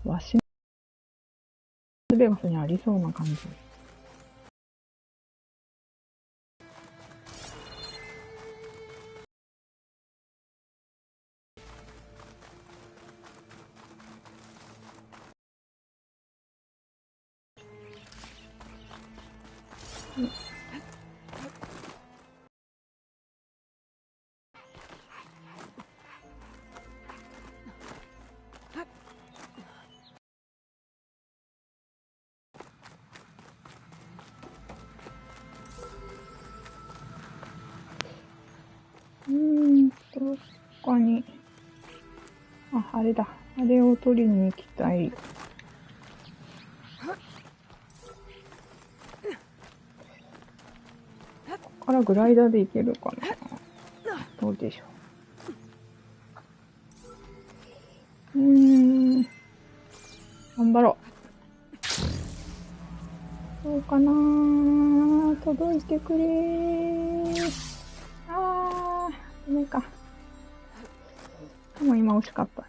ラスベガスにありそうな感じ。他に、あれだ。あれを取りに行きたい。ここからグライダーで行けるかな。どうでしょう。頑張ろう。どうかな。届いてくれー。ダメか。でも今惜しかったね。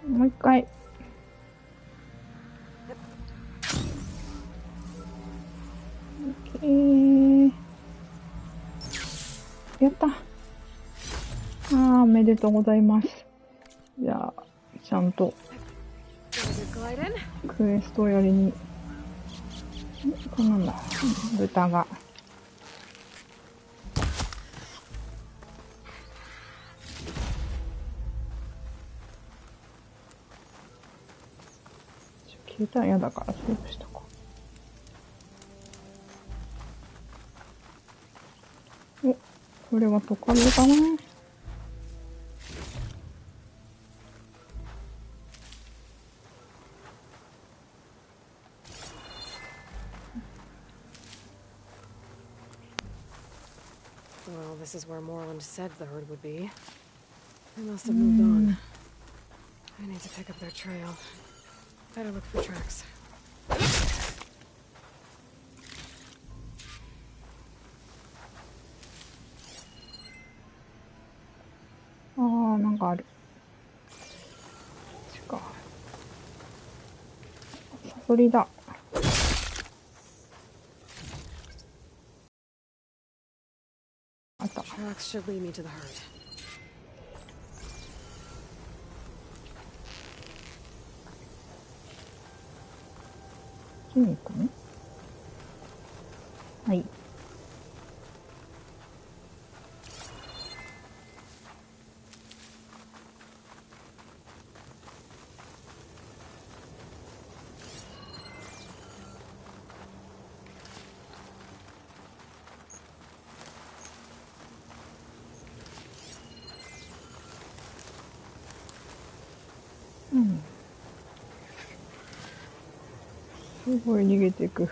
もう一回。やった。おめでとうございます。じゃあ、ちゃんと、クエストやりに、こんなんだ、豚が。消えたら嫌だからセーブしとこう。お、これはトカゲかな。Well, this is where Moreland said the herd would be. They must have moved on. I need to pick up their trail. Better look for tracks. なんかある。サソリだ。あった。Tracks should lead me to the herd. 筋肉ね。はい。すごい逃げていく。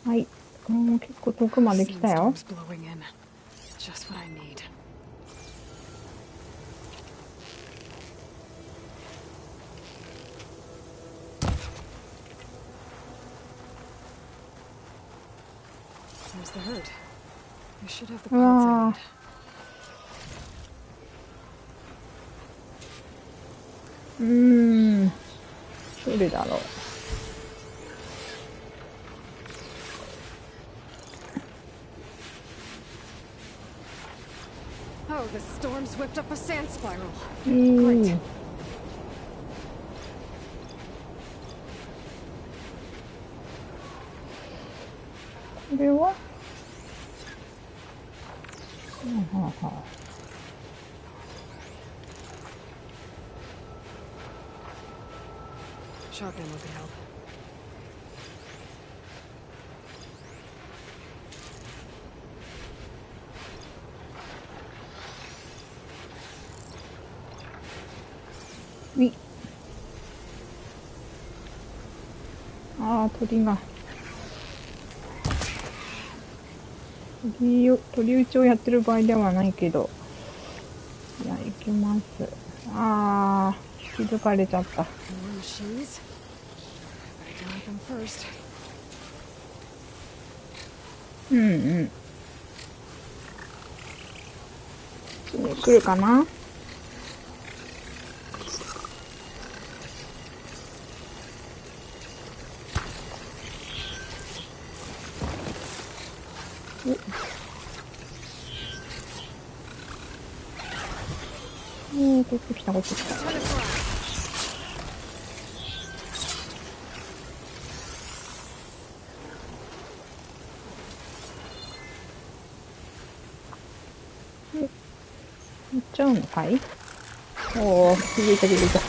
はい。結構遠くまで来たよ。うわー。どれだろう。Oh, the storm's whipped up a sand spiral. Great. これはShotgun would help. うい。ああ、鳥が。鳥打ちをやってる場合ではないけど。じゃあ、行きます。ああ、気づかれちゃった。More machines. Better deal with them first. うんうん。こっちに来るかな？こっち来た、こっち来た。行っちゃうのかい？おー、気づいた気づいた。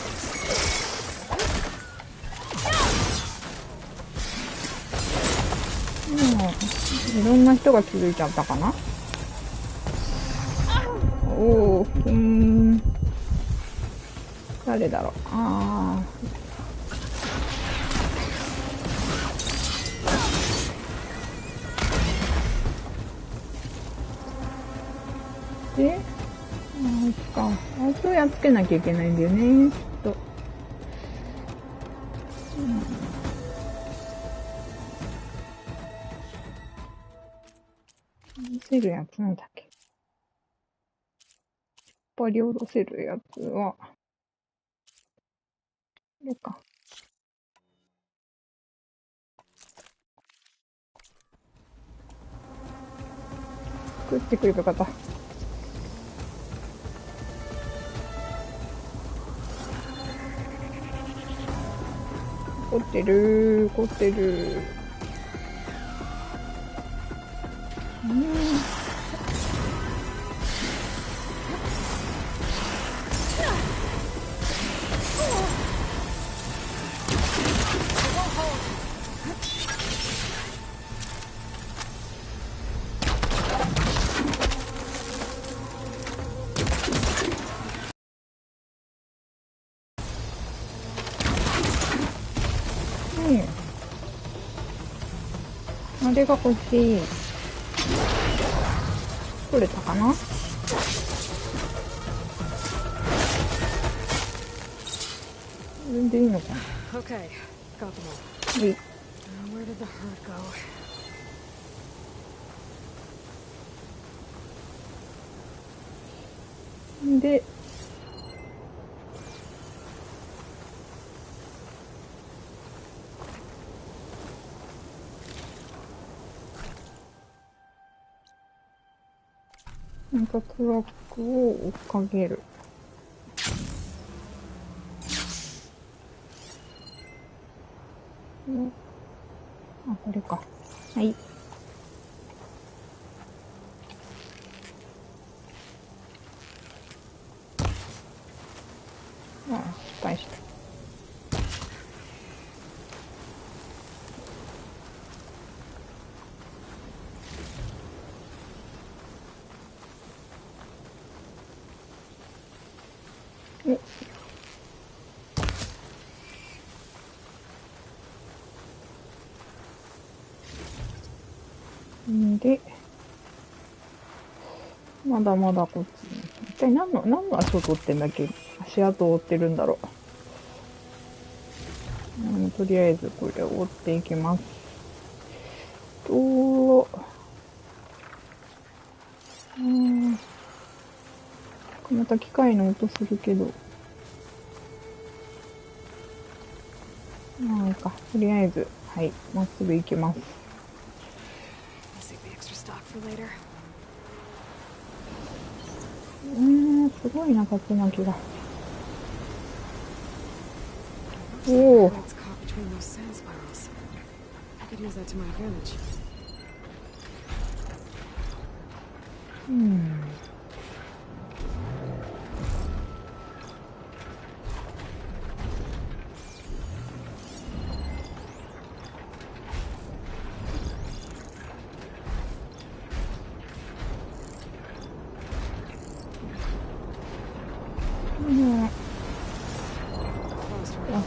いろんな人が気づいちゃったかな？おー、誰だろう。あー。で、あそれやっつけなきゃいけないんだよね、きっと。見せるやつなんだっけ。引っ張り下ろせるやつは、これか。作ってくればよかった。怒ってる、怒ってる。あれが欲しい。取れたかな？全然いいのかな？ Okay, got them all. はい。Where did the herd go? で、なんかトラックを追っかける。あ、これか。はい。あ、失敗した。で、まだまだこっちに。一体何の足を取ってんだっけ？足跡を追ってるんだろう。とりあえずこれを追っていきます。また機械の音するけど。なんか、とりあえず、はい、まっすぐ行きます。すごいな、竜巻が。おお。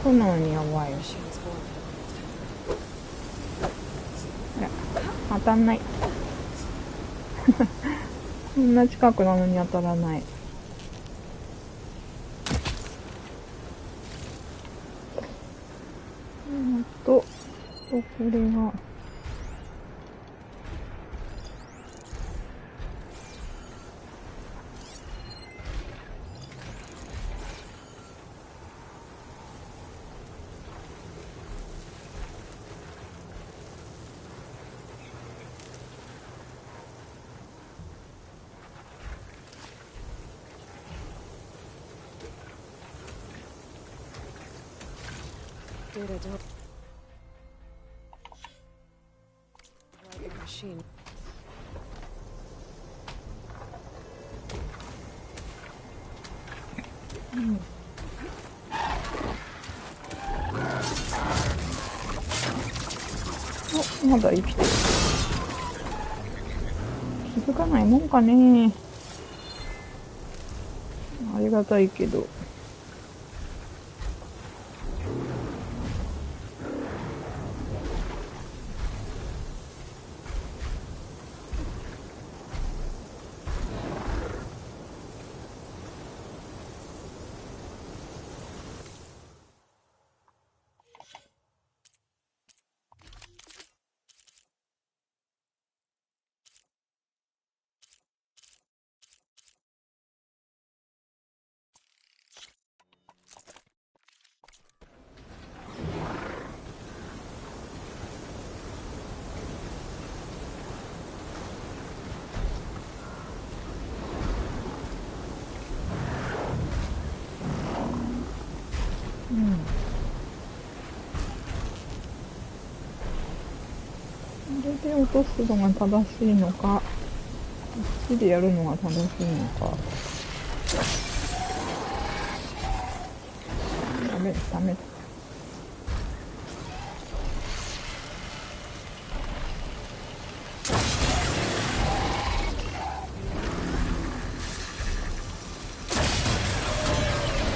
炎に弱いよ。あら、当たんない。こんな近くなのに当たらない。これは、machine. お、まだ生きてる。気づかないもんかね。ありがたいけど。これで落とすのが正しいのか、こっちでやるのが正しいのか。ダメだ、ダメだ。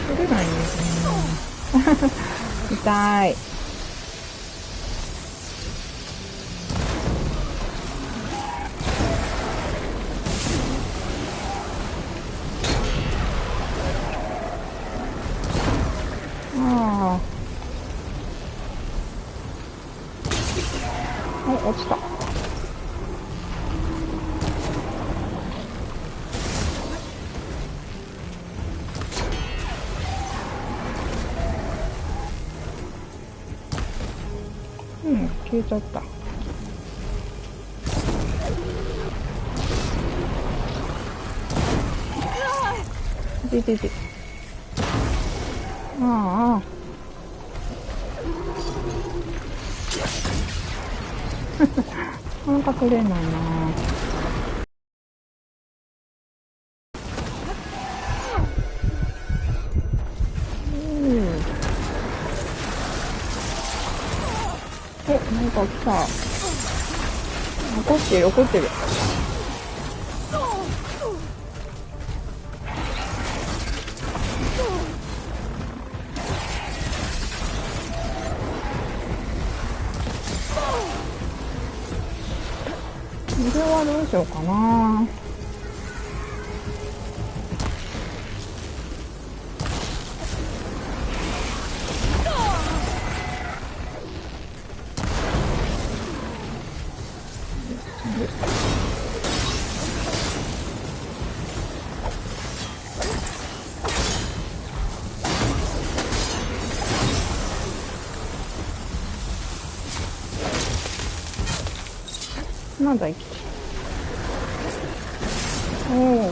取れないんですね。痛い。落ちた。消えちゃった。ででで。ああ。なかなか取れないな。お、なんか来た。怒ってる、怒ってる。これはどうしようかな。まだ生きてる。おお。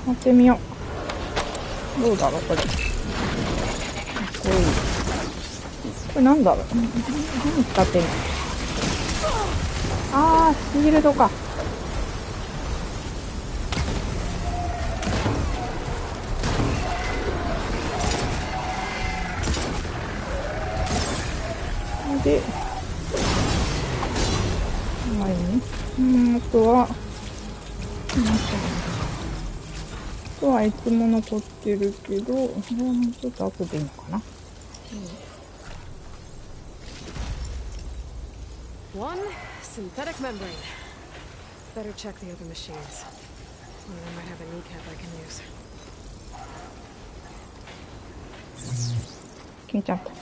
買ってみよう。どうだろうこれ。かっこいい。これなんだろう。何使ってんの。あー、シールドか。で、はいね。あとは、とはいつも残ってるけど、ちょっと後でいいのかな。One synthetic membrane. Better check the other machines. One of them might have a kneecap I can use. 消えちゃった。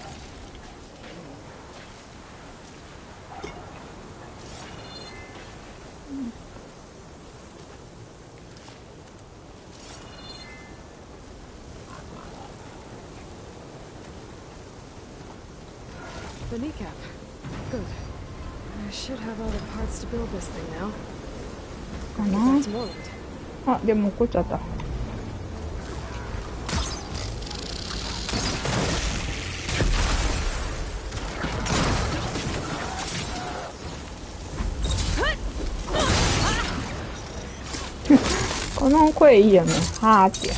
The kneecap. Good. I should have all the parts to build this thing now. か Get な back to Moreland. あ、でも怒っちゃった。この声いいよね。はーって。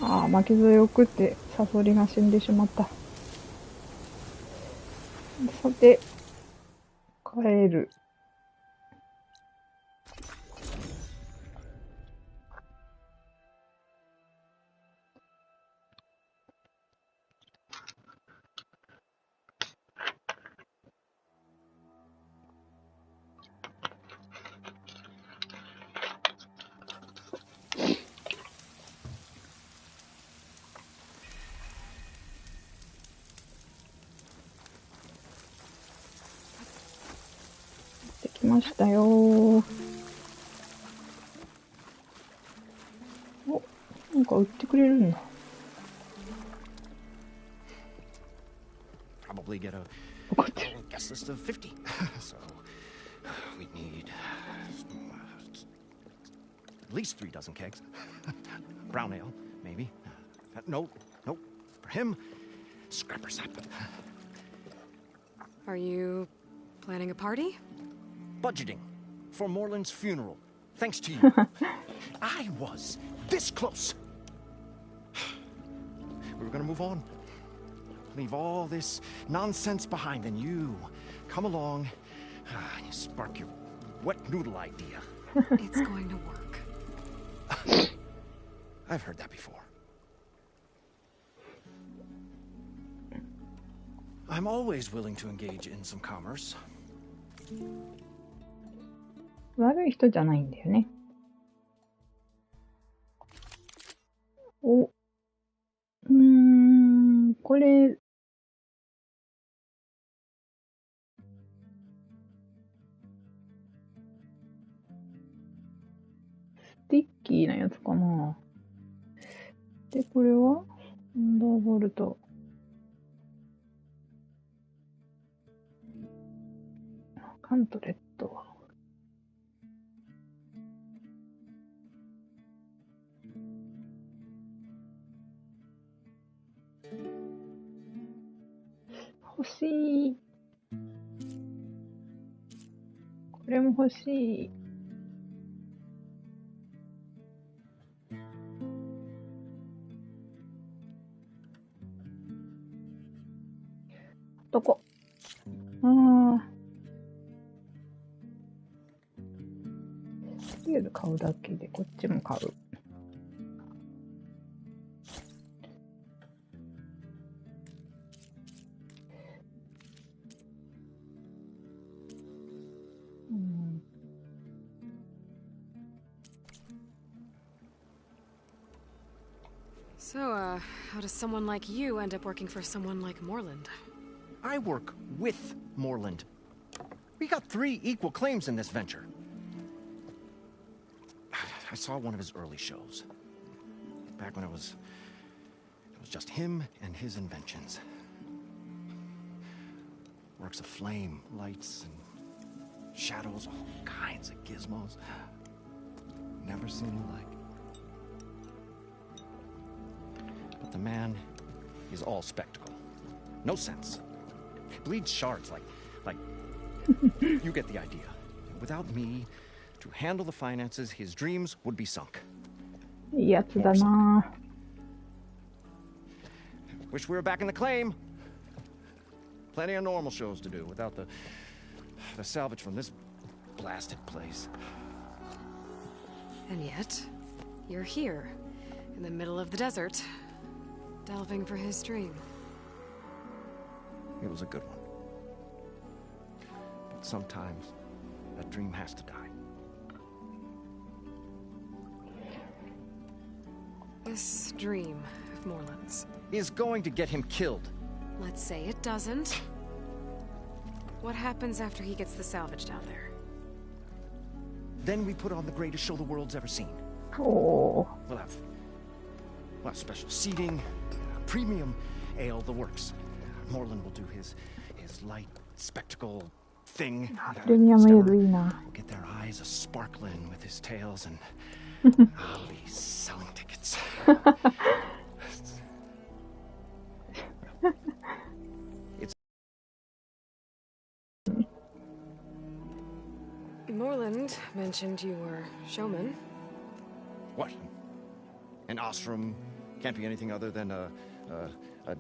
ああ、巻き添えを食ってサソリが死んでしまった。さて、帰る。できましたよー。お、なんか売ってくれるんだ。Probably get a guest list of 50. So we need at least 3 dozen kegs. Brown ale, maybe. No, for him, scrapper sap. Are you planning a party? Budgeting for Moreland's funeral. Thanks to you. I was this close. We were gonna move on. Leave all this nonsense behind, and you come along and you spark your wet noodle idea. It's going to work. I've heard that before. I'm always willing to engage in some commerce. 悪い人じゃないんだよね。お、これ、スティッキーなやつかな。で、これはサンダーボルト。ガントレット。欲しい。これも欲しい。どこ？ああ。とりあえず買うだけで、こっちも買う。So, how does someone like you end up working for someone like Moreland? I work with Moreland. We got 3 equal claims in this venture. I saw one of his early shows. Back when it was just him and his inventions. Works of flame, lights, and shadows, all kinds of gizmos. Never seen the like. But the man is all spectacle. No sense. Bleeds shards like you get the idea. Without me to handle the finances, his dreams would be sunk. いいやつだな。 Wish we were back in the claim. Plenty of normal shows to do without the salvage from this blasted place. And yet, you're here, in the middle of the desert, delving for his dream. It was a good one. But sometimes that dream has to die. This dream of Moreland's Is going to get him killed. let's say it doesn't. What happens after he gets the salvage down there? Then we put on the greatest show the world's ever seen. おー。 We'll have special seating, premium ale, the works. Moreland will do his light spectacle thing. プレミアムエールいいな。 We'll get their eyes a sparkling with his tales, and I'll be selling tickets. Moreland mentioned you were showman. What? An ostrom can't be anything other than a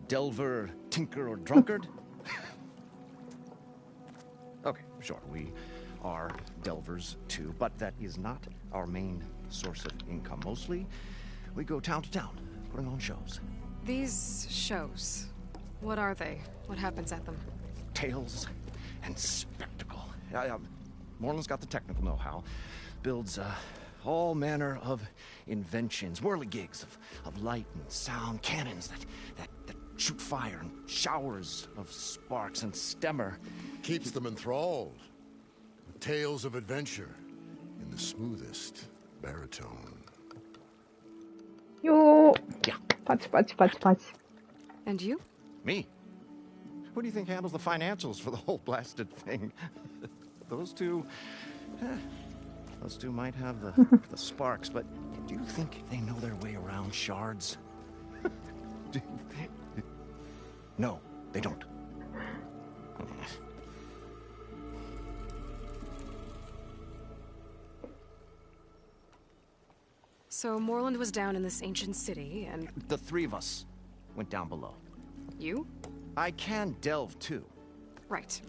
delver, tinker, or drunkard? Okay, sure, we are delvers too, but that is not our main source of income. Mostly, we go town to town, putting on shows. These shows, what are they? What happens at them? Tales and spectacle. Moreland's got the technical know-how. Builds all manner of inventions, whirligigs of light and sound, cannons that shoot fire, and showers of sparks, and stemmer. Keeps them enthralled. With tales of adventure in the smoothest baritone. よー。 Yeah, パチパチパチパチ。 And you? me. Who do you think handles the financials for the whole blasted thing? Those two might have the sparks, but do you think they know their way around shards? No, they don't. So Moreland was down in this ancient city, and The three of us went down below. you? I can delve too. Right.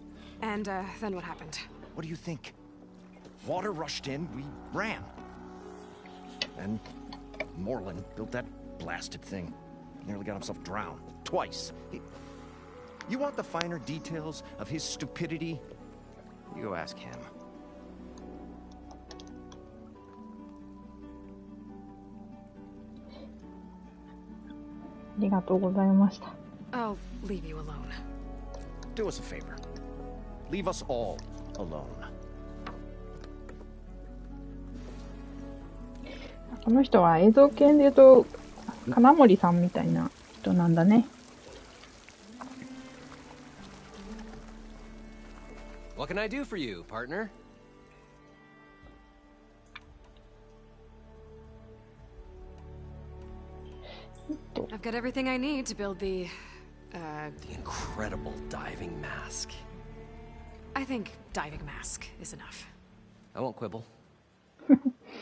And then what happened? What do you think? Water rushed in, we ran. And Moreland built that blasted thing. Nearly got himself drowned. Twice. You want the finer details of his stupidity? You go ask him. ありがとうございました。 I'll leave you alone. Do us a favor. Leave us all alone. この人は映像系で言うと金森さんみたいな人なんだね。 What can I do for you, partner? I've got everything I need to build the Incredible diving mask. I think diving mask is enough. I won't quibble.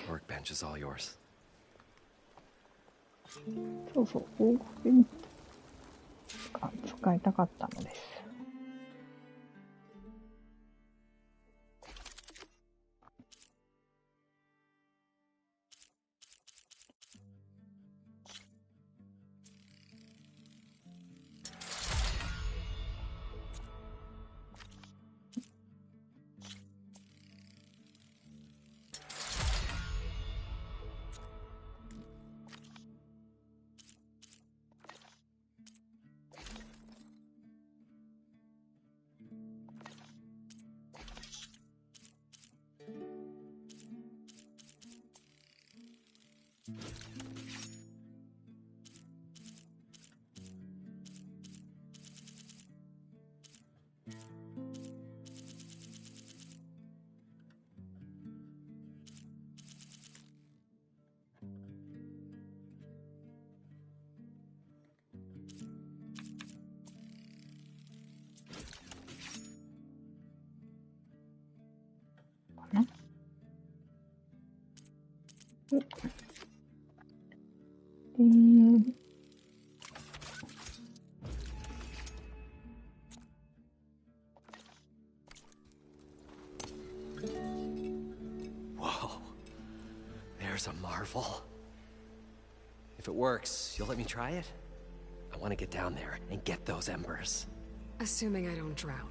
Workbench is all yours. そうそう、大声に使いたかったのです。Whoa. There's a marvel. If it works, you'll let me try it? I want to get down there and get those embers. Assuming I don't drown.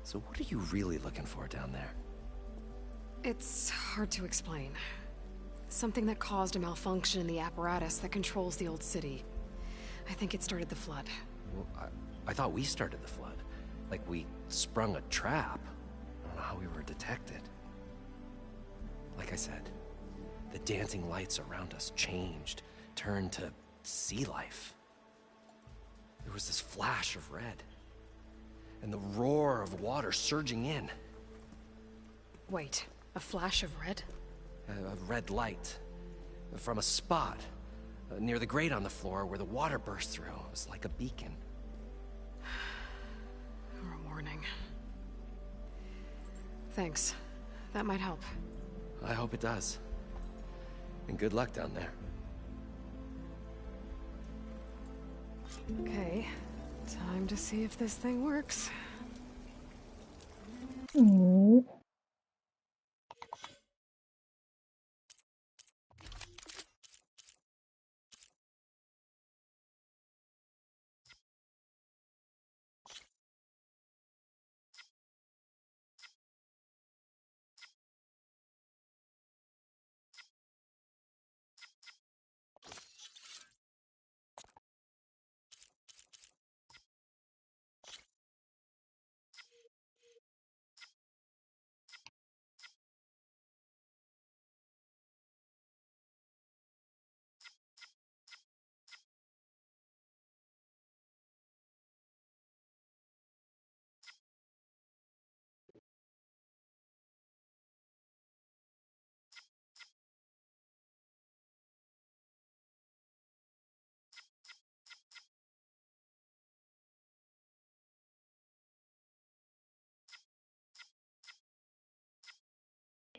So what are you really looking for down there? It's hard to explain. Something that caused a malfunction in the apparatus that controls the old city. I think it started the flood. Well, I thought we started the flood. Like we sprung a trap. I don't know how we were detected. Like I said, the dancing lights around us changed, turned to sea life. There was this flash of red, and the roar of water surging in. Wait, a flash of red? A red light from a spot near the grate on the floor where the water burst through. It was like a beacon. Or a warning. Thanks. That might help. I hope it does. And good luck down there. Okay, time to see if this thing works.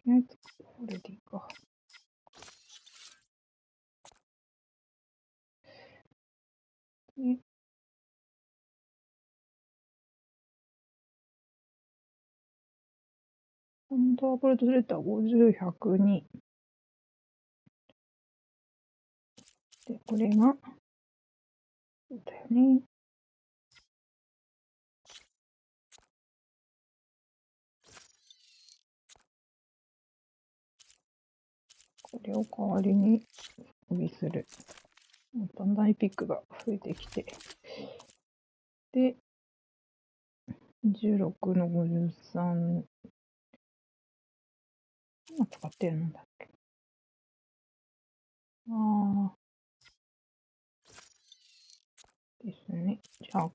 とりあえずこれでいいか。で、サンダーボルトレター50、102。で、これが、そうだよね。これを代わりに装備する。だんだんエピックが増えてきて。で、16の53。今使ってるのだっけ。ああ。ですね。じゃあ、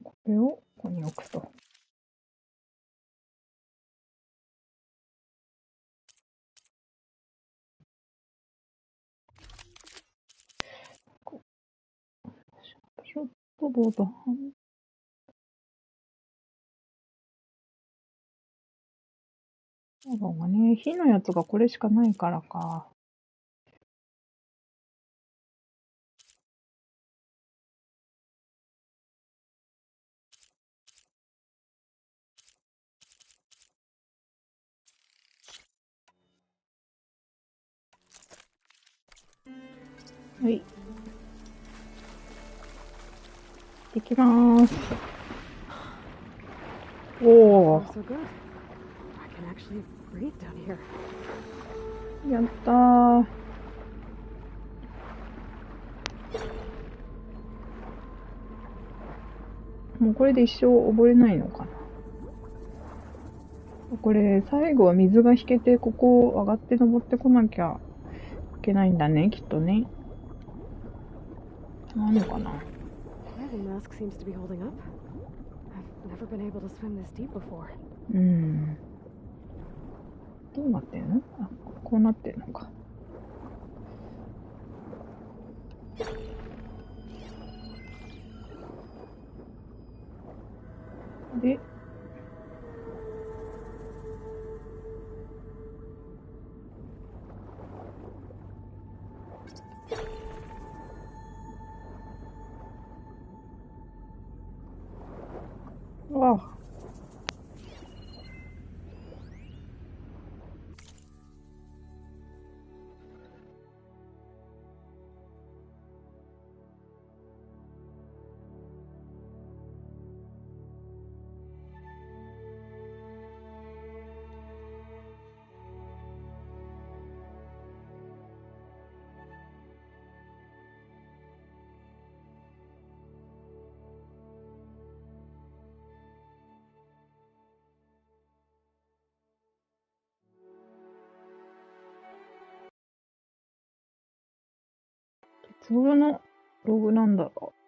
これをここに置くと。ちょっとボタン。そうだね。火のやつがこれしかないからか。はい。できまーす。おー。So good. I can actually breathe down here. やったー。もうこれで一生溺れないのかな。これ、最後は水が引けて、ここを上がって登ってこなきゃいけないんだね、きっとね。なのかな。Yeah, the mask seems to be holding up. I've never been able to swim this deep before. どうなってんの？あ、こうなってんのか。で、それのログなんだろう。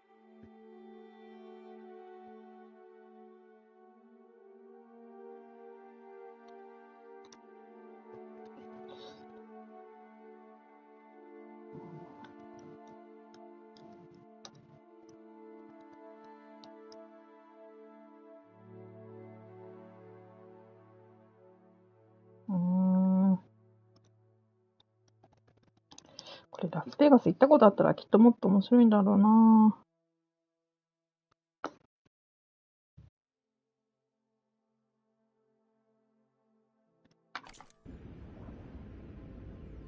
これラスベガス行ったことあったらきっともっと面白いんだろうな。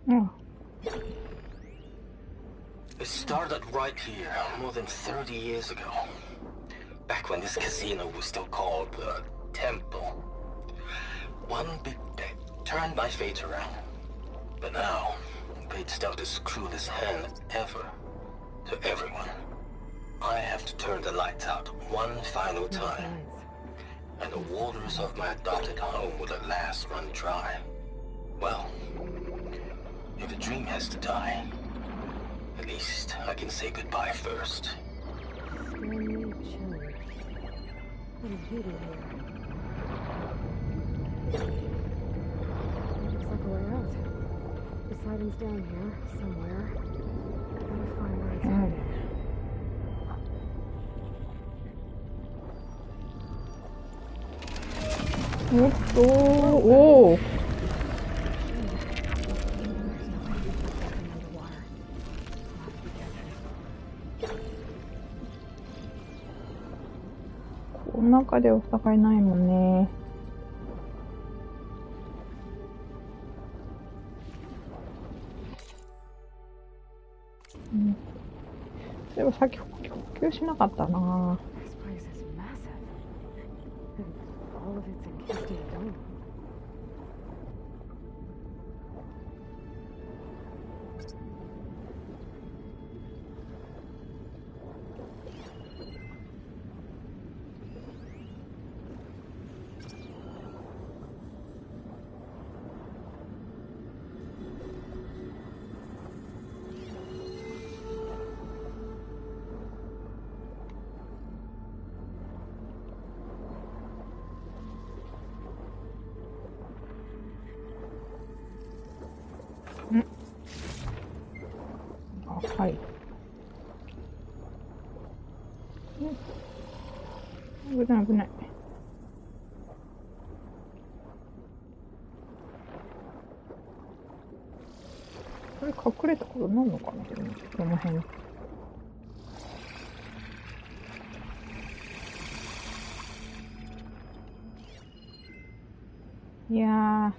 うん。It started right here, more than 30 years ago. Back when this casino was still called the Temple. One big bet turned my fate around. But now, fate's dealt its cruelest hand ever to everyone. I have to turn the lights out one final time. And the waters of my adopted home will at last run dry. Well, if a dream has to die, at least I can say goodbye first. Slowly chilling. What a beauty here. Looks like a way out. The siding's down here, somewhere. Gotta find where it's headed. おっとー、おー。この中でお互いないもんね。うん。そういえばさっき補給しなかったな。This place is massive. And all of it's encased in a dome.はい。危ない危ない。これ隠れたことなんのかな、この辺。いやー。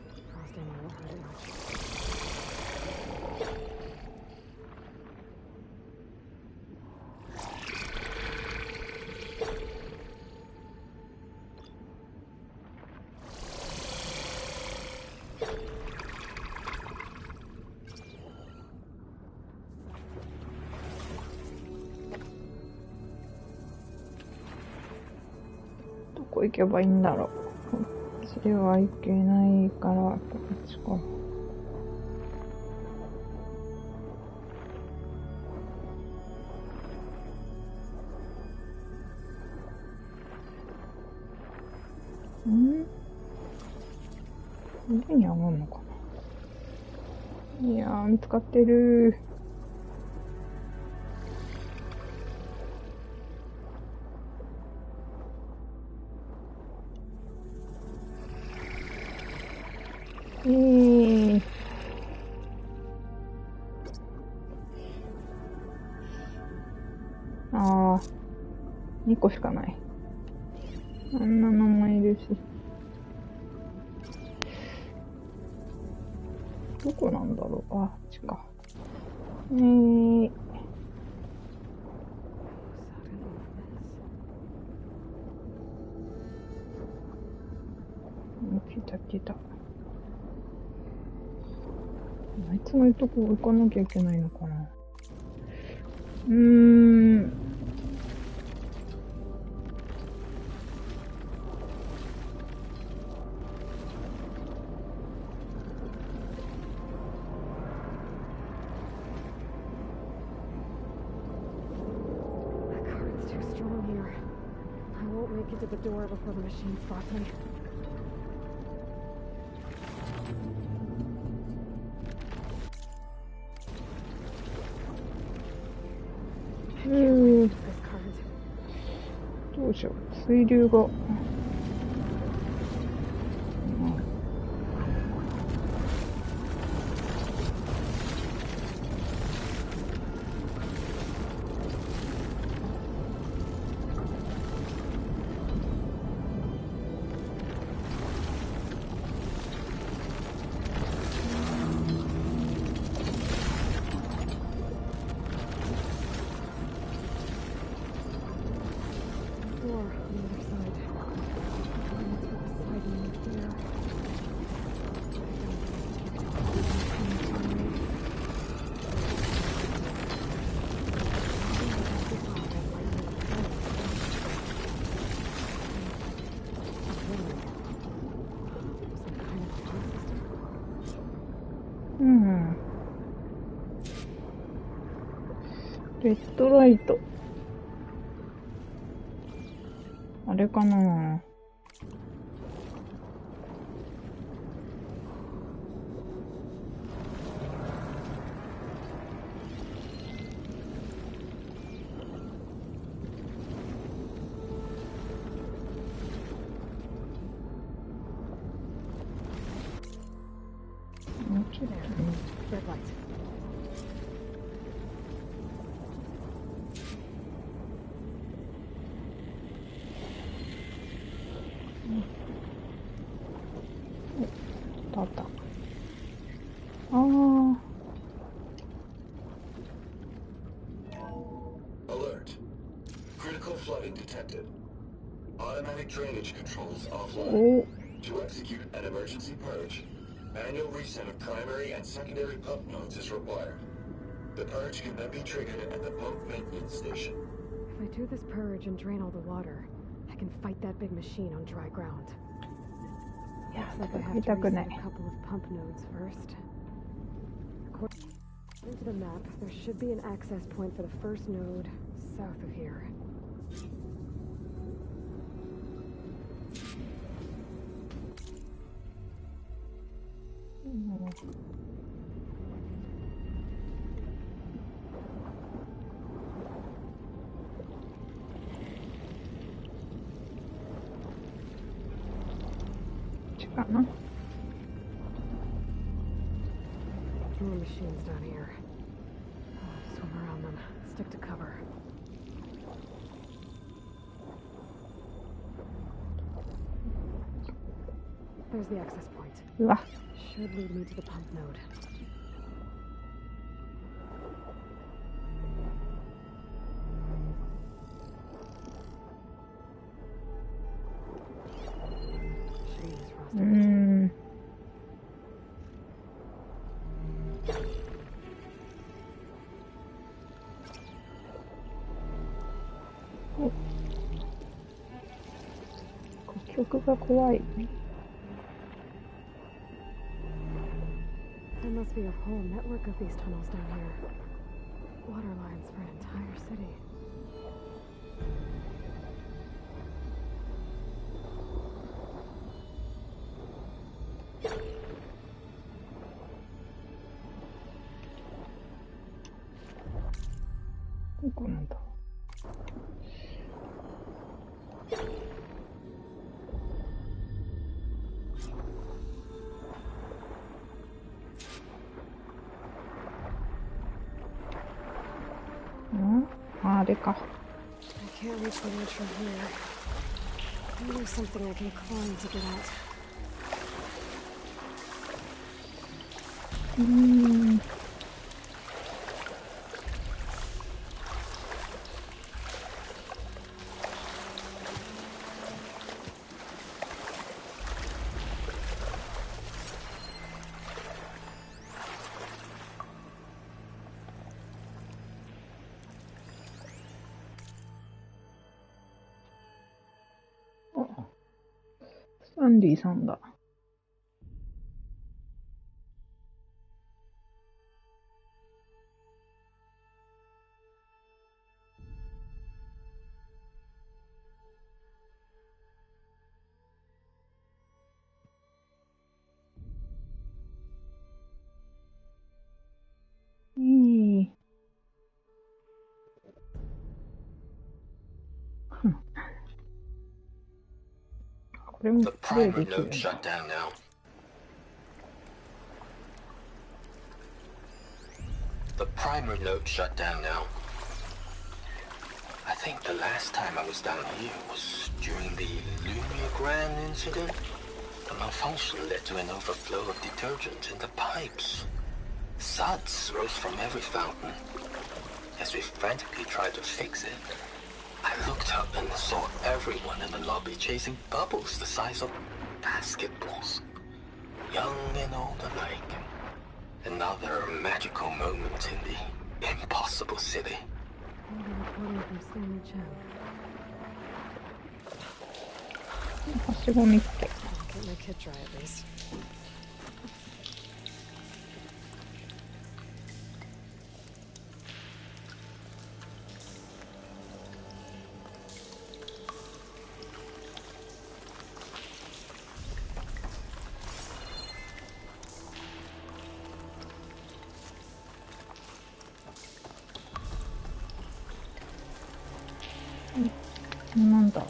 どこ行けばいいんだろう。こっちでは行けないから、こっちか。上に上がるのかな。いやー、見つかってる。あー、2個しかない。あんなのもいるし。どこなんだろう。あっちか。来た来た。あいつのいとこ行かなきゃいけないのかな。the door before the machine spots me. This current. どうしよう。水流が。Door on the other side. Let's put the sliding in here. Some kind of alarm system. うん。レッドライト。あれかな。もうちょっとね。 Red light. あった。ああ。Alert. Critical flooding detected. Automatic drainage controls offline. お。 To execute an emergency purge, manual reset of primary and secondary pump nodes is required. The purge can then be triggered at the pump maintenance station. If I do this purge and drain all the water, I can fight that big machine on dry ground. いや、 Looks like I 戦 have い to たくな reset い。 a couple of pump nodes first. According to the map, there should be an access point for the first node south of here. More machines down here. Oh, swim around them. Stick to cover. There's the access point. うわ。 Should lead me to the pump node. Jeez, う Frosty. ん。曲が怖い。 There must be a whole network of these tunnels down here. Water lines for an entire city.どこなんだ。あれか。 I can't reach the ledge from here. Maybe there's something I can climb to get out. サンディさんだ。れも The プレイ primer できる node ん shut だ。 down now. The primer node shut down now. I think the last time I was down here was during the Lumia incident. The malfunction led to an overflow of detergent in the pipes. Suds rose from every fountain. As we frantically tried to fix it, I looked up and saw everyone in the lobby chasing bubbles the size of basketballs. Young and old alike. Another magical moment in the impossible city. Reporting from Stanley Chen. はしご見つけ。 Get my kit dry at least. なんだ。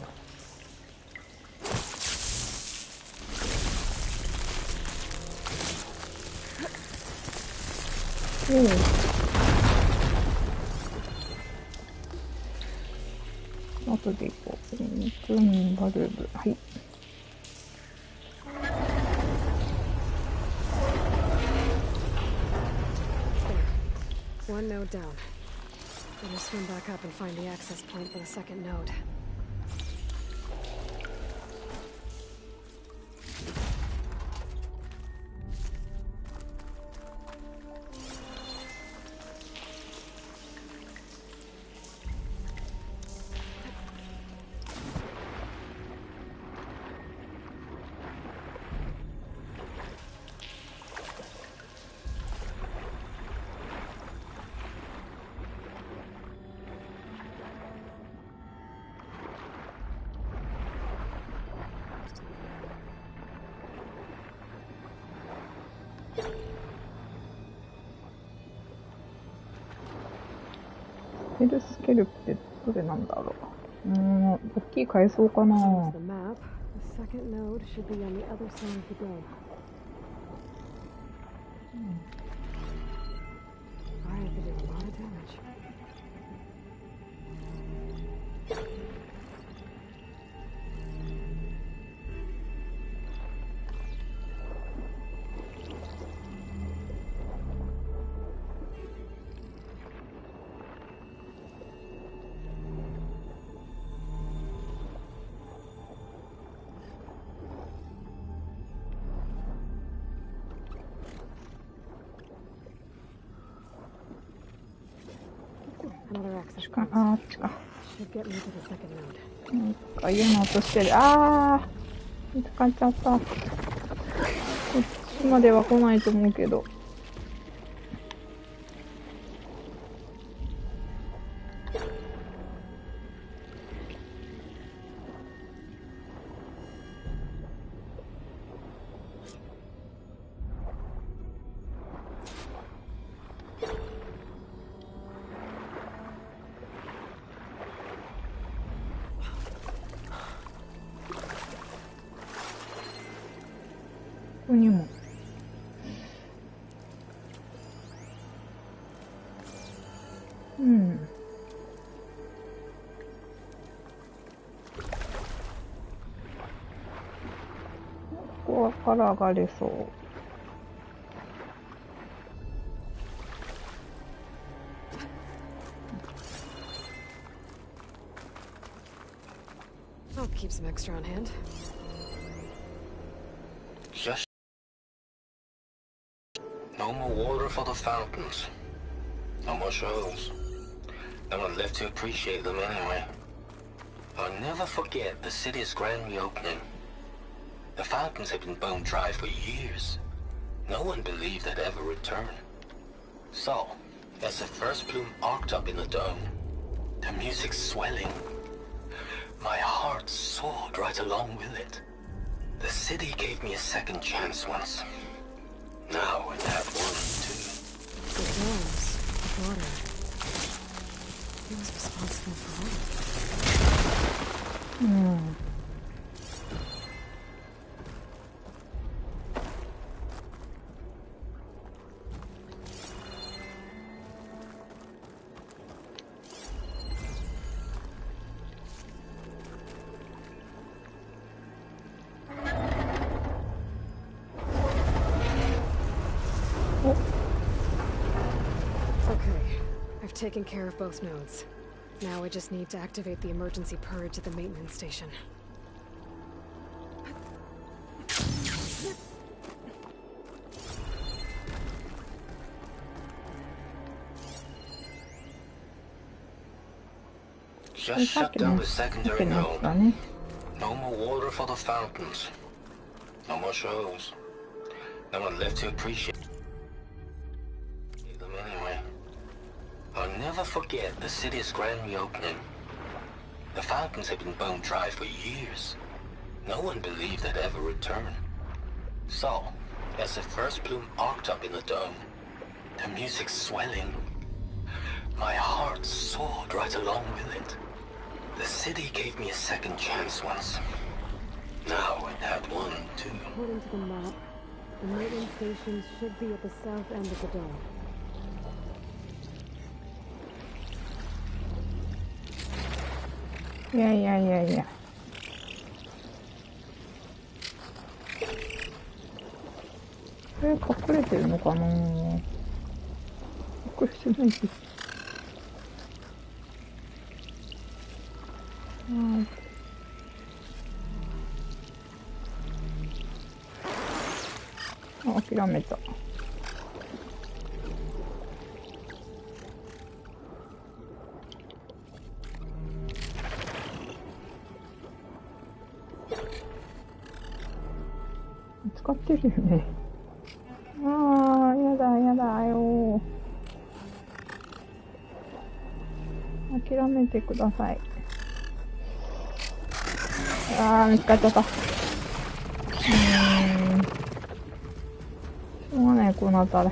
後で行こう。バルブ。はい。There. One node down. Better swim back up and find the access point for the second node.ヘルスケルプってどれなんだろう。大きい階層かな。 Here's the map. The second node should be on the other side of the dome. Fire could do a lot of damage. Another access か point. あっちか。 Should get me to the second node. なんか嫌な音してる。見つかっちゃった。こっちまでは来ないと思うけど。ここにも。ここから上がれそう。I'll keep some extra on hand. Just no more water for the fountains. No more shows. No one left to appreciate them anyway. I'll never forget the city's grand reopening. The fountains had been bone dry for years. No one believed they'd ever return. So, as the first plume arced up in the dome, the music swelling, my heart soared right along with it. The city gave me a second chance once. Now it had one too. The domes, the water. He was responsible for all of it. I've taken care of both nodes. Now I just need to activate the emergency purge at the maintenance station. Just shut down the secondary node. No more water for the fountains. No more shows. No one left to appreciate them anyway. I'll never forget the city's grand reopening. The fountains had been bone dry for years. No one believed they'd ever return. So, as the first bloom arced up in the dome, the music swelling, my heart soared right along with it. The city gave me a second chance once. Now it had one, too. According to the map, the maintenance station should be at the south end of the dome. Yeah. これ隠れてるのかな？隠れてないです。諦めた。使ってるよね。やだよ。諦めてください。見つかっちゃった。しょうがない、こうなったら。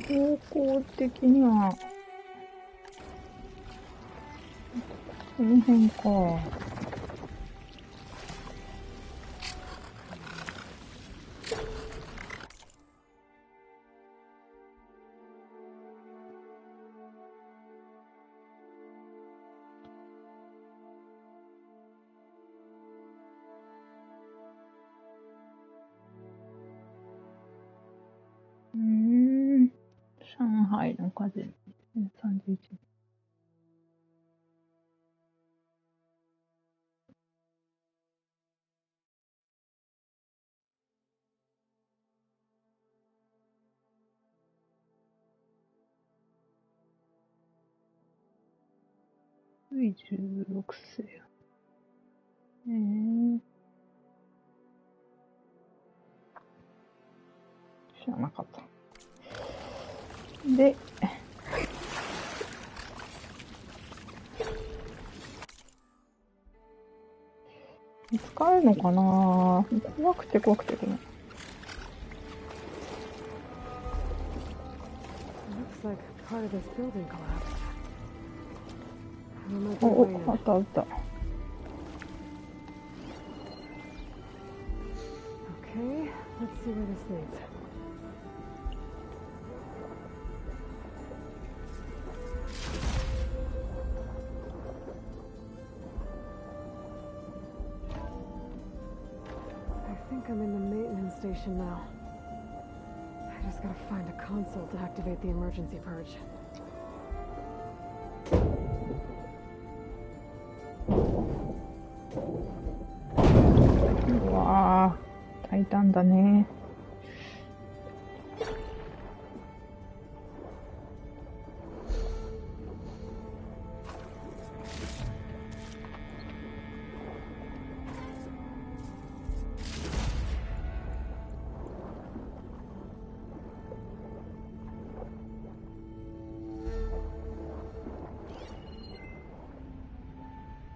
方向的にはこの辺か。上海の風2031年。16世。知らなかった。で、使えるのかな。怖くてこれ。Looks like part of this building collapsed. There might be お a お way in. あったあった Okay, let's see where this leads. I think I'm in the maintenance station now. I just gotta find a console to activate the emergency purge. うわー大胆だね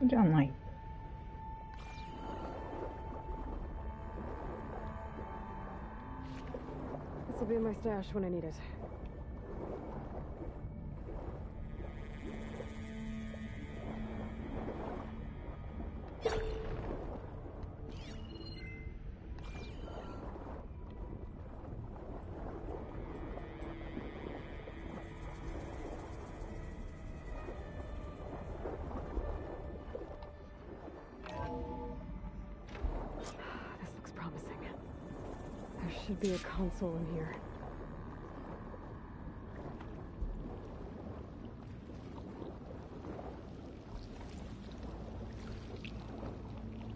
じゃない This will be in my stash when I need it. This looks promising. There should be a console in here.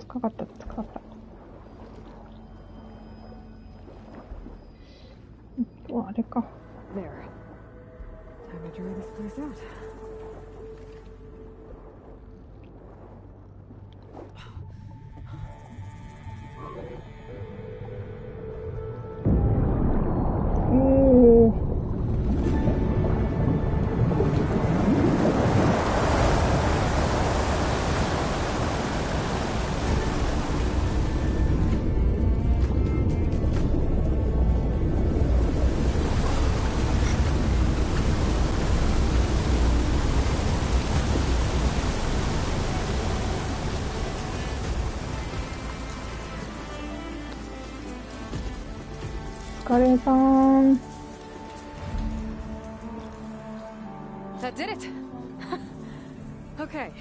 かかったかかったあれか There. Time to dry this place out.おーお疲れさん That did it! Okay.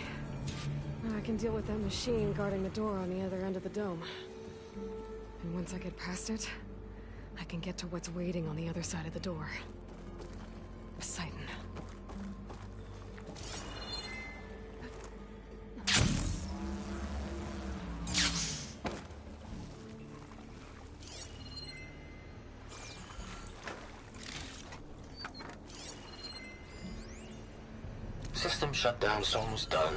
Now I can deal with that machine guarding the door on the other end of the dome. And once I get past it, I can get to what's waiting on the other side of the door. Poseidon. System shutdown's almost done.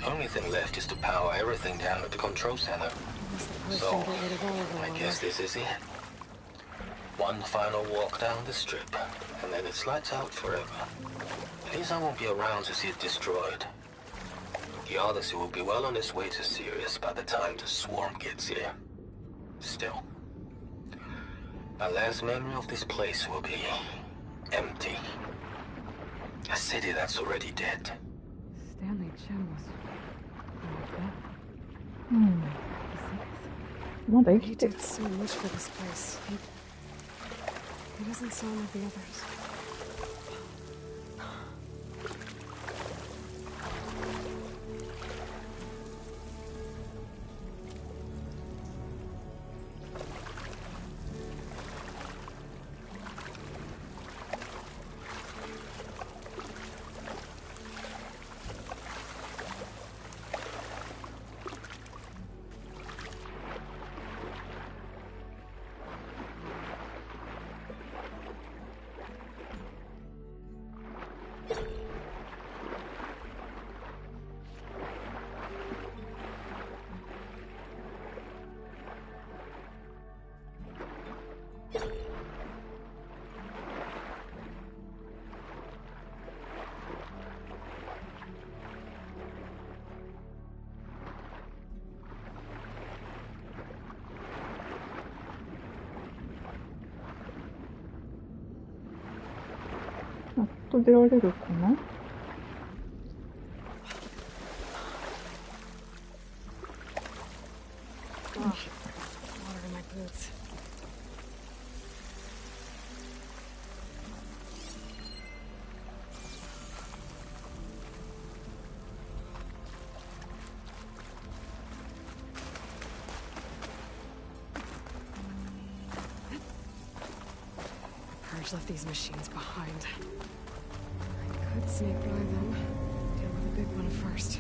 Only thing left is to power everything down at the control center. So, I guess this is it. One final walk down the strip, and then it's lights out forever. At least I won't be around to see it destroyed. The Odyssey will be well on its way to Sirius by the time the swarm gets here. Still, my last memory of this place will be empty. A city that's already dead. Stanley Chen was like that. うんまだ生 He きてる did so much for this place. He doesn't sound like the others. やっと出られるかな。Water in my boots. Purge left these machines behind. I could sneak by them. Deal with the big one first.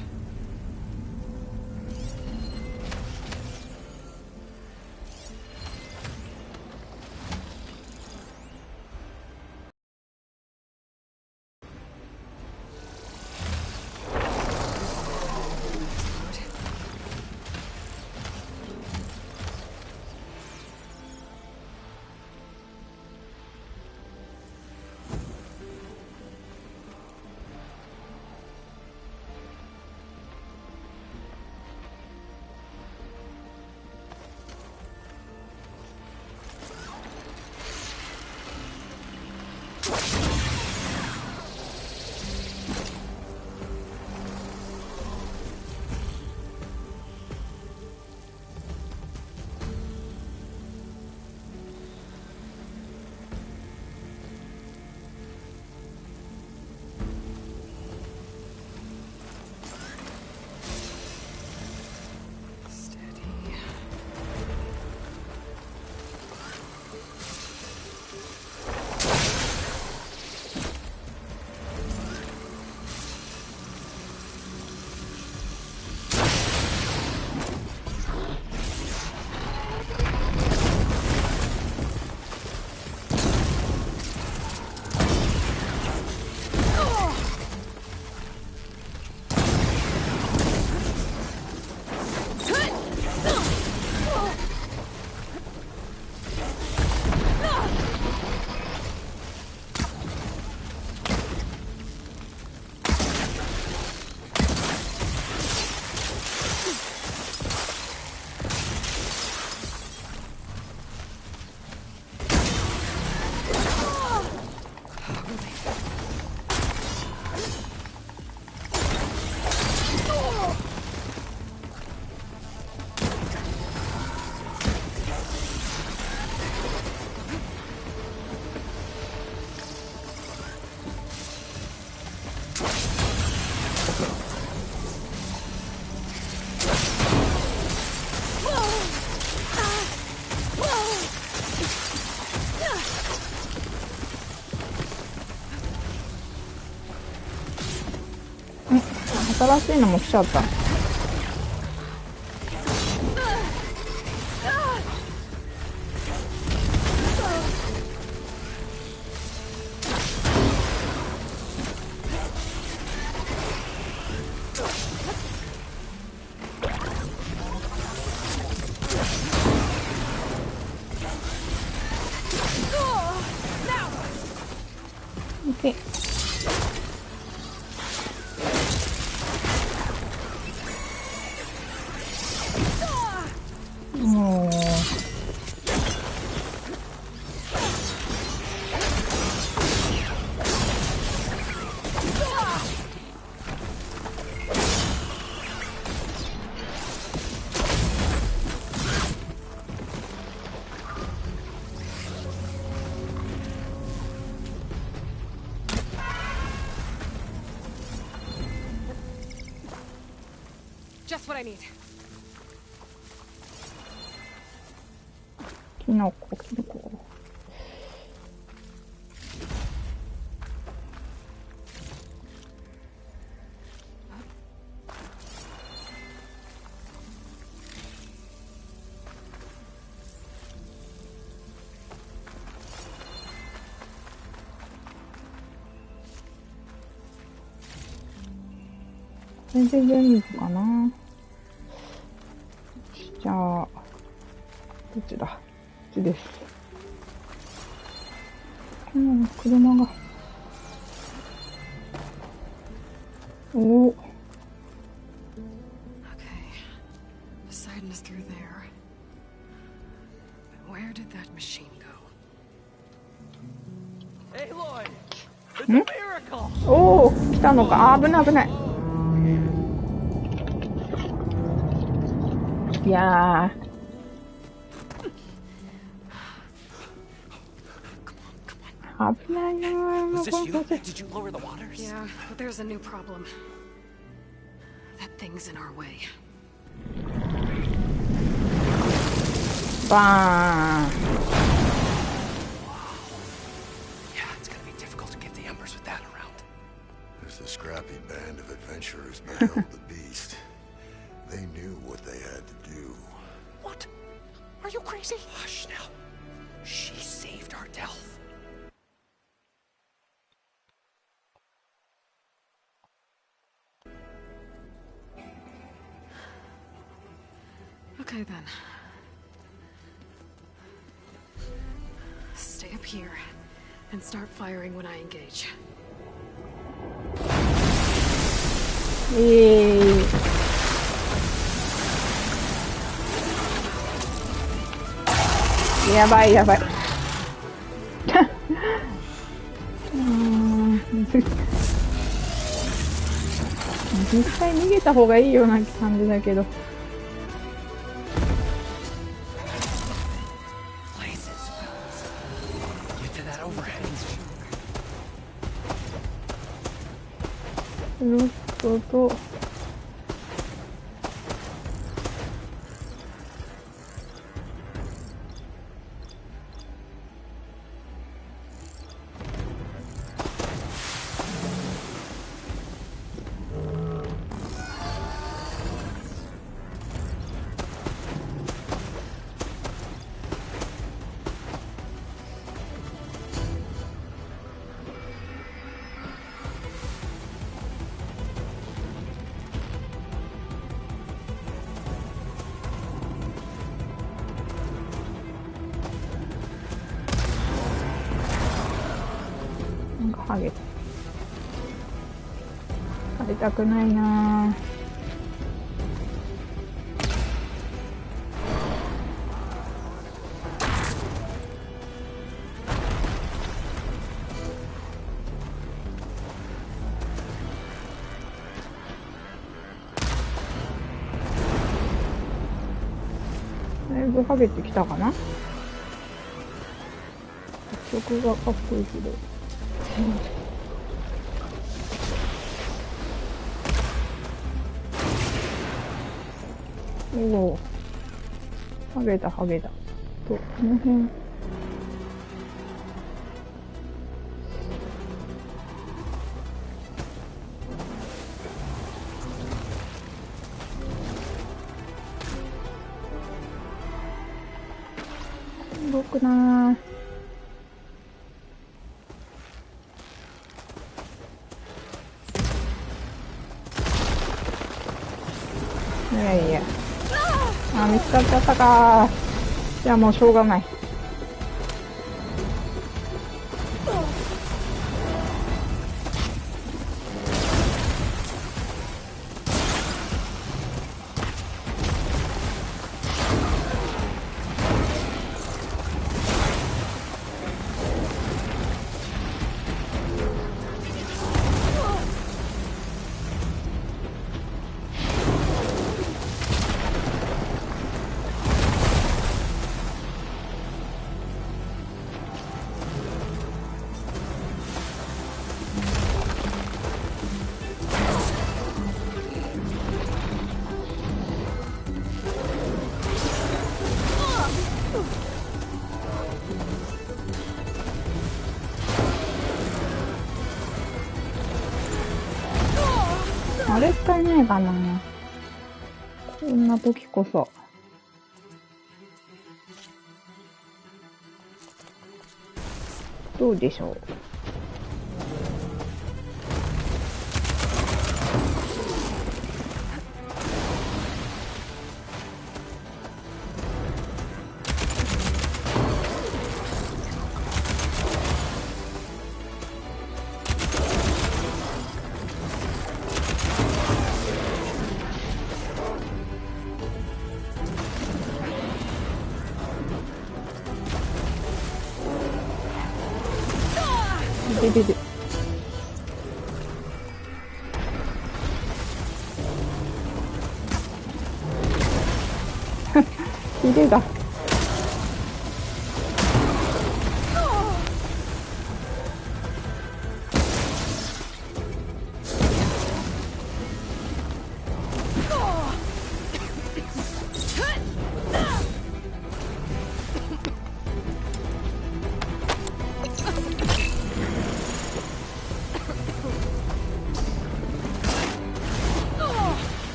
新しいのも来ちゃった。OK。Just what I need. キノコ、キノコ。これで全部かな。じゃあ、どっちだ？こっちです。車が。おお。Okay. Poseidon is through there. But where did that machine go? Aloy! ん？おお、来たのか。あ、危ない危ない。いやー。危ないなー。Was this you? Did you lower the waters? Yeah, but there's a new problem. That thing's in our way. バーン。Yeah, it's gonna be difficult to get the embers with that around. There's the scrappy band of adventurers beheld the beast. They knew what they had to do. What? Are you crazy? Hush now. She saved our Delph. Okay then. Stay up here and start firing when I engage. やばいやばい。実際逃げた方がいいような感じだけど。ロットとハゲ食べたくないな。だいぶハゲてきたかな。曲がかっこいいけど。おお、ハゲだハゲだと、この辺動くなー。いやいや、あ、見つかっちゃったかー。じゃあもうしょうがない。あれ使えないかな。こんな時こそ。どうでしょう。で。げだ。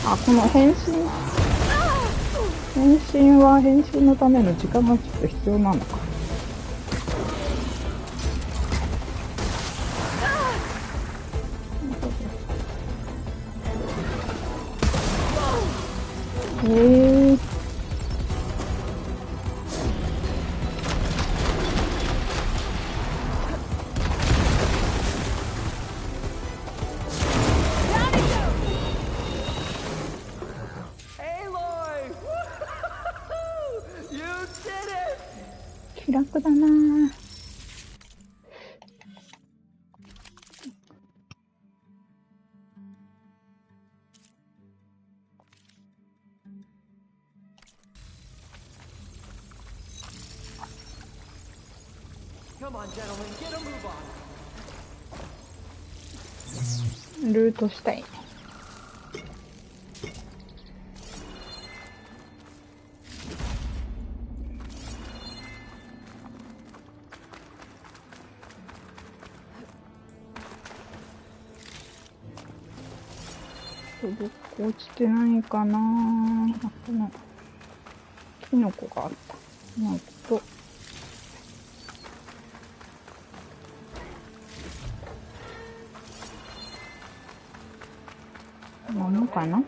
あ、この変身は変身のための時間がちょっと必要なのか。気楽だなぁ。ルートしたい。どこ落ちてないかな。あ、このキノコがあった。なんと何のかな。な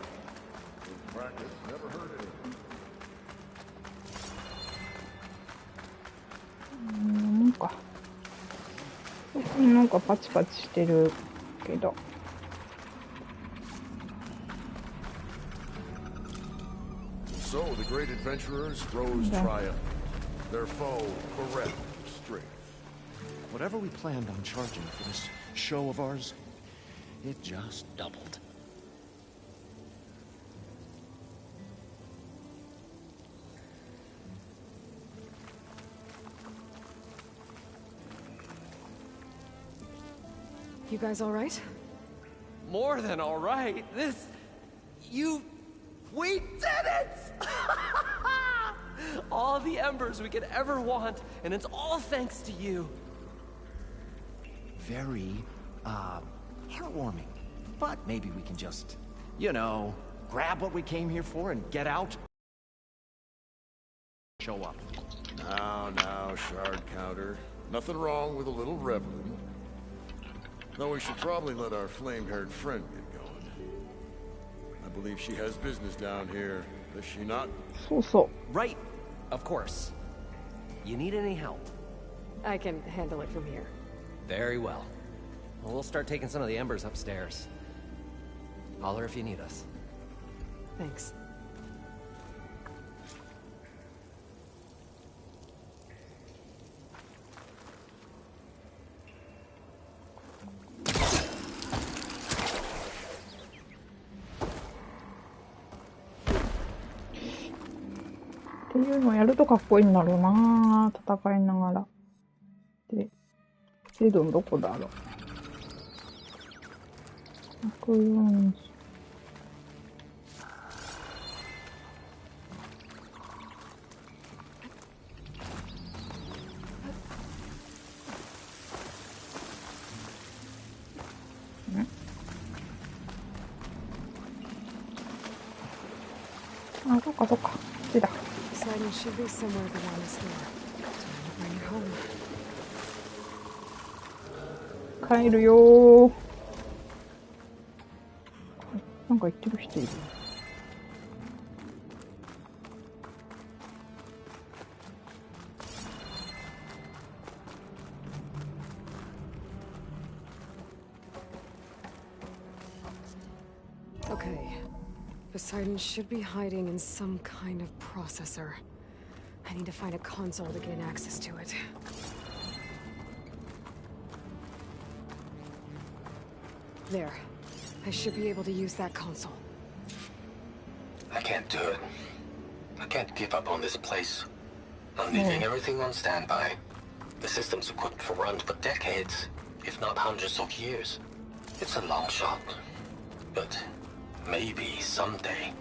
んかここになんかパチパチしてるけど。So the great adventurers rose triumphant. Their foe bereft of strength. Whatever we planned on charging for this show of ours, it just doubled. You guys all right? More than all right. We did it! All the embers we could ever want, and it's all thanks to you. Very, heartwarming. But maybe we can just, grab what we came here for and get out. Show up. Now, shard counter. Nothing wrong with a little reveling. Though we should probably let our flame-haired friend get going. I believe she has business down here, does she not? So. Right, of course. You need any help? I can handle it from here. Very well. We'll start taking some of the embers upstairs. Holler if you need us. Thanks.っていうのをやるとかっこいいんだろうな、戦いながら。で、セドンどこだろう。140。あ、そっかそっか。こっちだ。Poseidon should be somewhere beyond this door. Time to bring it home. 帰るよー。なんか言ってる人いる。Okay. Poseidon should be hiding in some kind of processor. I need to find a console to gain access to it. There. I should be able to use that console. I can't do it. I can't give up on this place. I'm leaving everything on standby. The system's equipped for runs for decades, if not hundreds of years. It's a long shot. But maybe someday,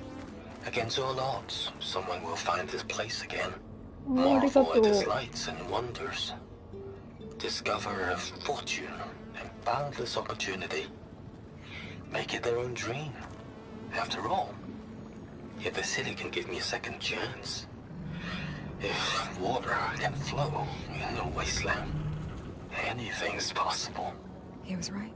against all odds, someone will find this place again. Marvel at its lights and wonders. Discover a fortune and boundless opportunity. Make it their own dream. After all, if the city can give me a second chance, if water can flow in a wasteland, anything's possible. He was right.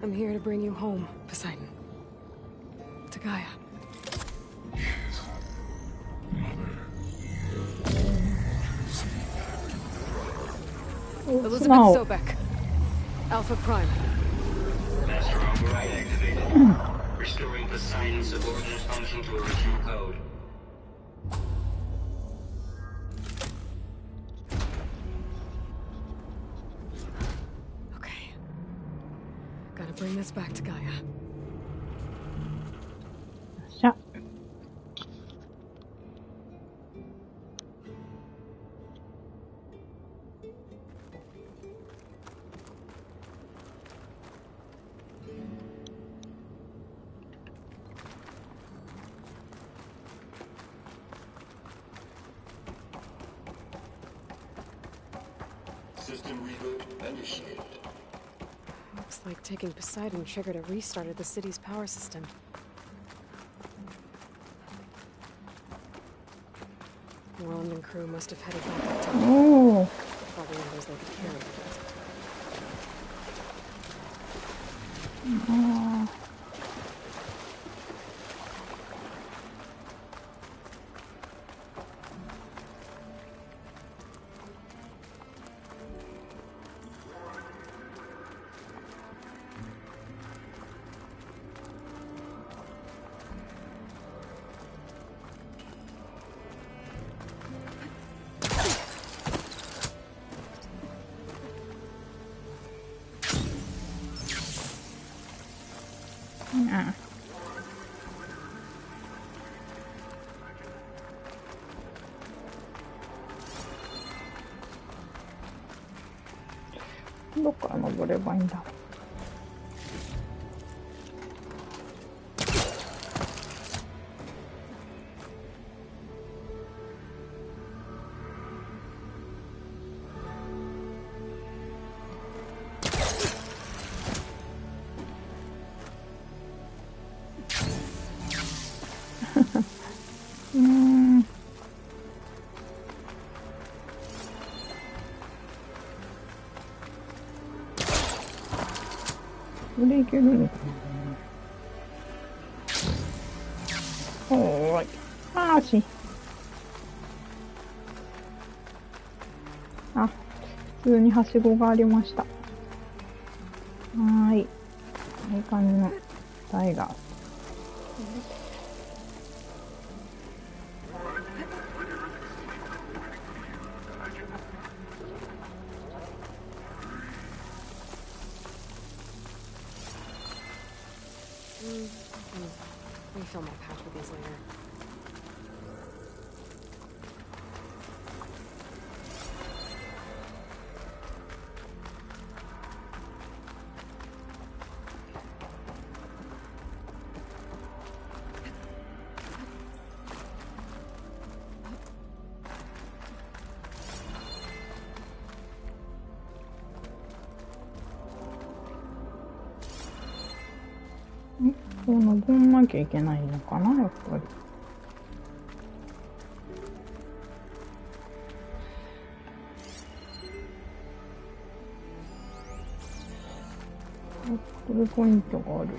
I'm here to bring you home, Poseidon. To Gaia. Elizabeth Sobek. Alpha Prime. Master override activated. Restoring Poseidon's subordinate function to original code. Okay. Gotta bring this back to Gaia. しゃ。System reboot initiated. Looks like taking Poseidon triggered a restart of the city's power system. Roland and crew must have headed back up to Oh. probably others they could carry. Ah. あどっから登ればいいんだろう。これいけるのかな。おーい。あーし。あ、普通にはしごがありました。はーい。いい感じのタイガー。Refill my pouch with these later. こう登んなきゃいけないのかな、やっぱり。これポイントがある。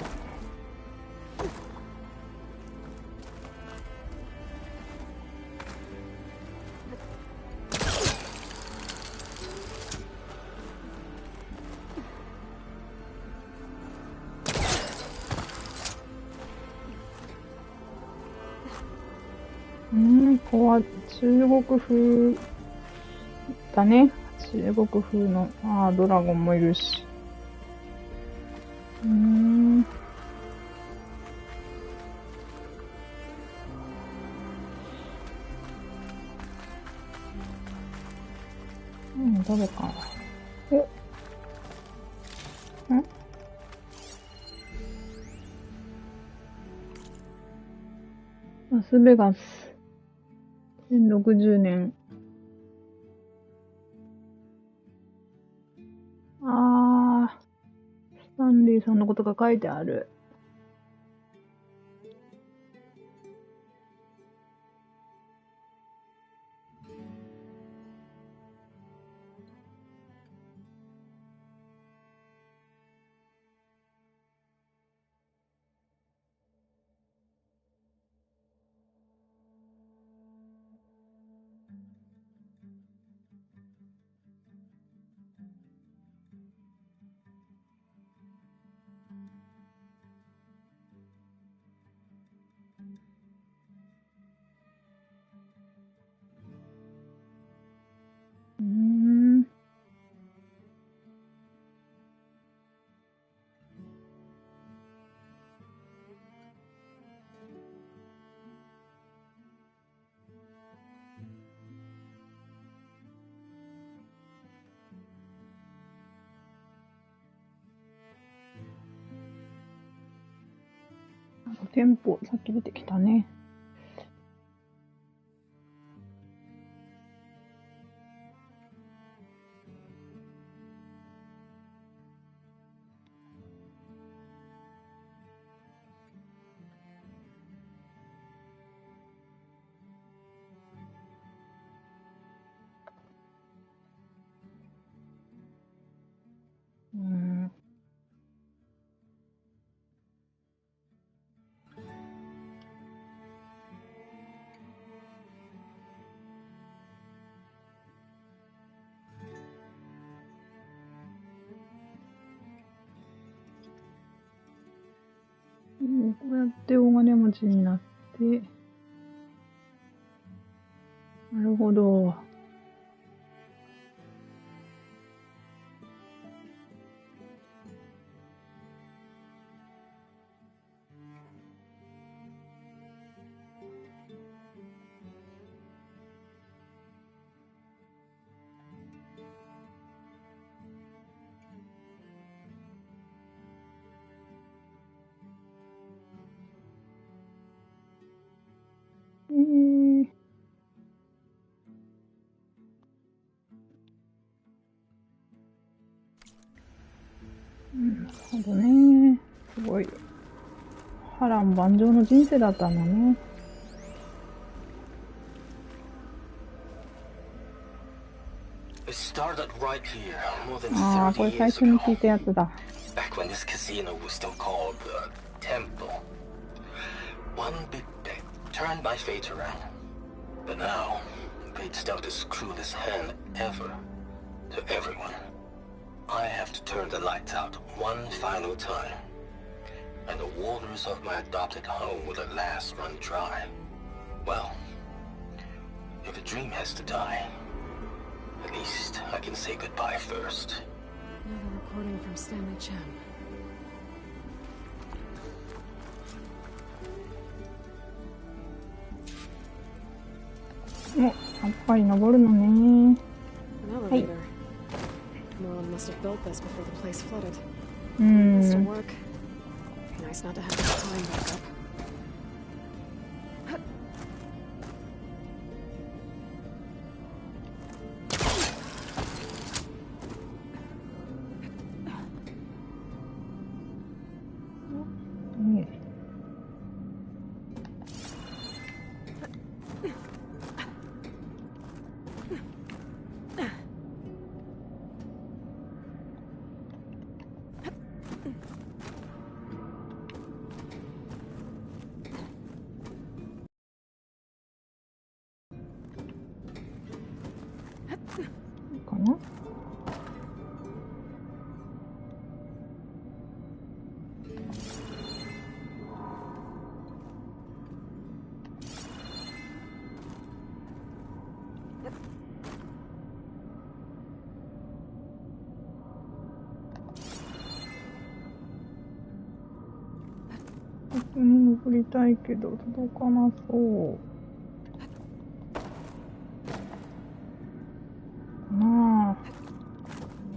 ここは中国風だね。中国風の、ドラゴンもいるし。誰かな。ラスベガス。1060年。スタンリーさんのことが書いてある。店舗、さっき出てきたね。こうやって大金持ちになって、なるほど。なるほどね。すごい。波乱万丈の人生だったのね。これ最初に聞いたやつだ。Back when this casino was still called the Temple. One big day turned my fate around. But now, fate's dealt its cruelest hand ever to everyone. I have to turn the lights out one final time. And the waters of my adopted home will at last run dry. Well, if a dream has to die, at least I can say goodbye first. Another recording from Stanley Chen. やっぱり登るのね。はい。Moreland must have built this before the place flooded. It still work. Nice not to have to climb back up. 登りたいけど届かなそう。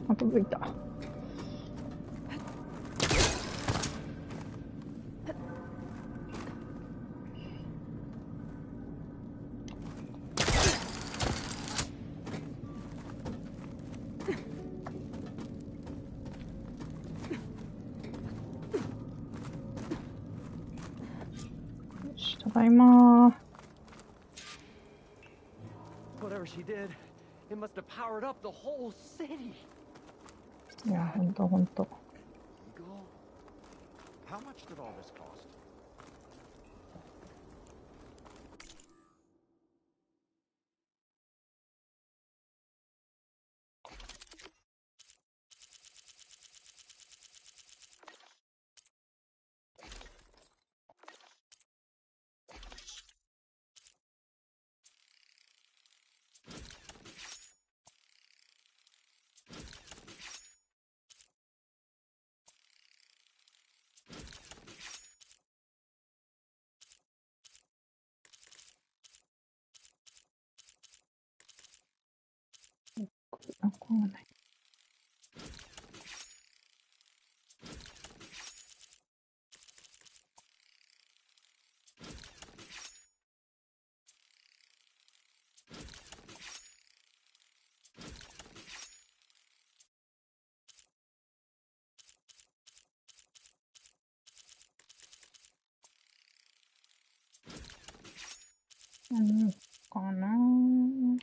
あ、届いた。ただいまー。Whatever she did, it must have powered up the whole city. いや、ほんとほんと。Eagle? How much did all this cost?あ、こうがない。何かなー。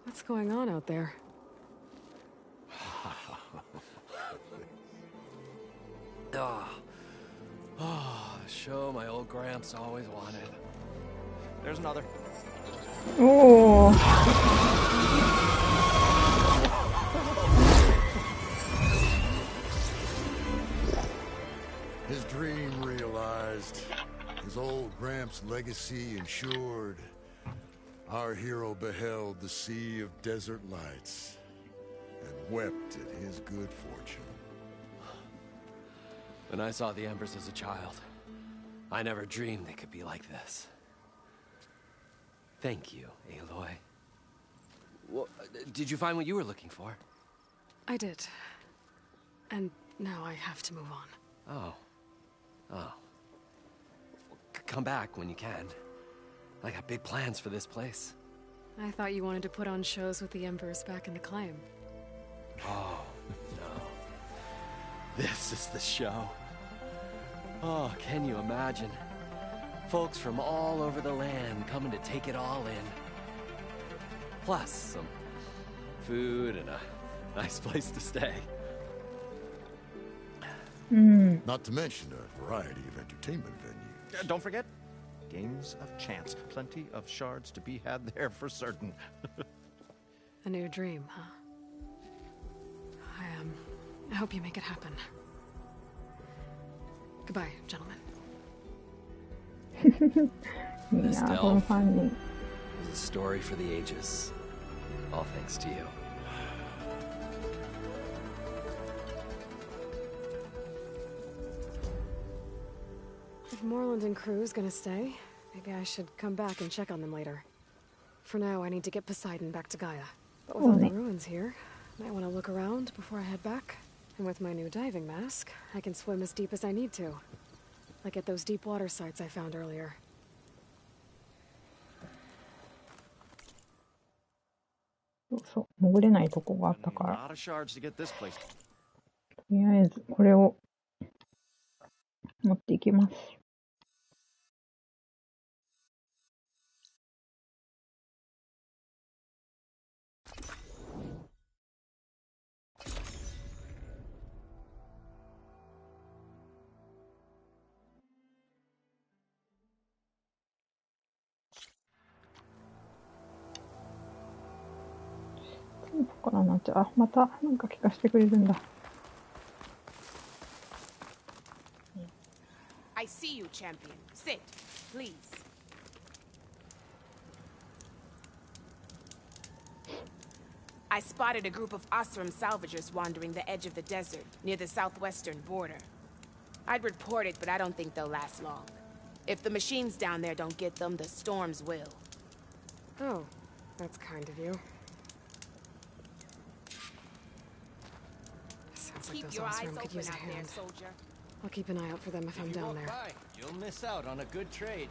What's going on out there? The show my old Gramps always wanted. There's another. おー。His dream realized. His old Gramps' legacy ensured. Our hero beheld the sea of desert lights and wept at his good fortune. When I saw the embers as a child, I never dreamed they could be like this. Thank you, Aloy. Well, did you find what you were looking for? I did. And now I have to move on. Oh. Come back when you can. I got big plans for this place. I thought you wanted to put on shows with the Embers back in the Claim. Oh, no. This is the show. Oh, can you imagine? Folks from all over the land coming to take it all in. Plus, some food and a nice place to stay. Not to mention a variety of entertainment venues. Don't forget, games of chance. Plenty of shards to be had there for certain. A new dream, huh? I hope you make it happen. Goodbye, gentlemen. いやー、この3人。It's a story for the ages. All thanks to you. If Moreland and crew's gonna stay, maybe I should come back and check on them later. For now, I need to get Poseidon back to Gaia. But with all the ruins here, might want to look around before I head back. And with my new diving mask, I can swim as deep as I need to. Like at those deep water sites I found earlier. そうそう、潜れないとこがあったから。 A lot of shards to get this place. とりあえず、これを持っていきます。こからなっちゃう。あ、またなんか聞かせてくれるんだ。I see you, champion. Sit, please. I spotted a group of Osram salvagers wandering the edge of the desert, near the southwestern border. I'd report it, but I don't think they'll last long. If the machines down there don't get them, the storms will. Oh, that's kind of you. Sounds like Keep those your eyes Osram could open use a out there, hand. soldier. I'll keep an eye out for them if I'm down there. You'll miss out on a good trade.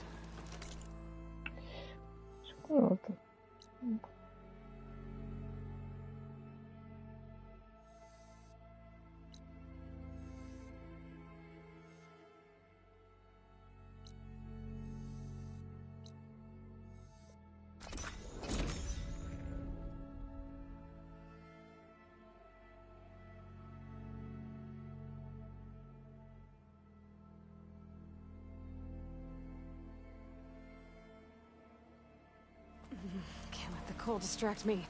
Can't let the cold distract me.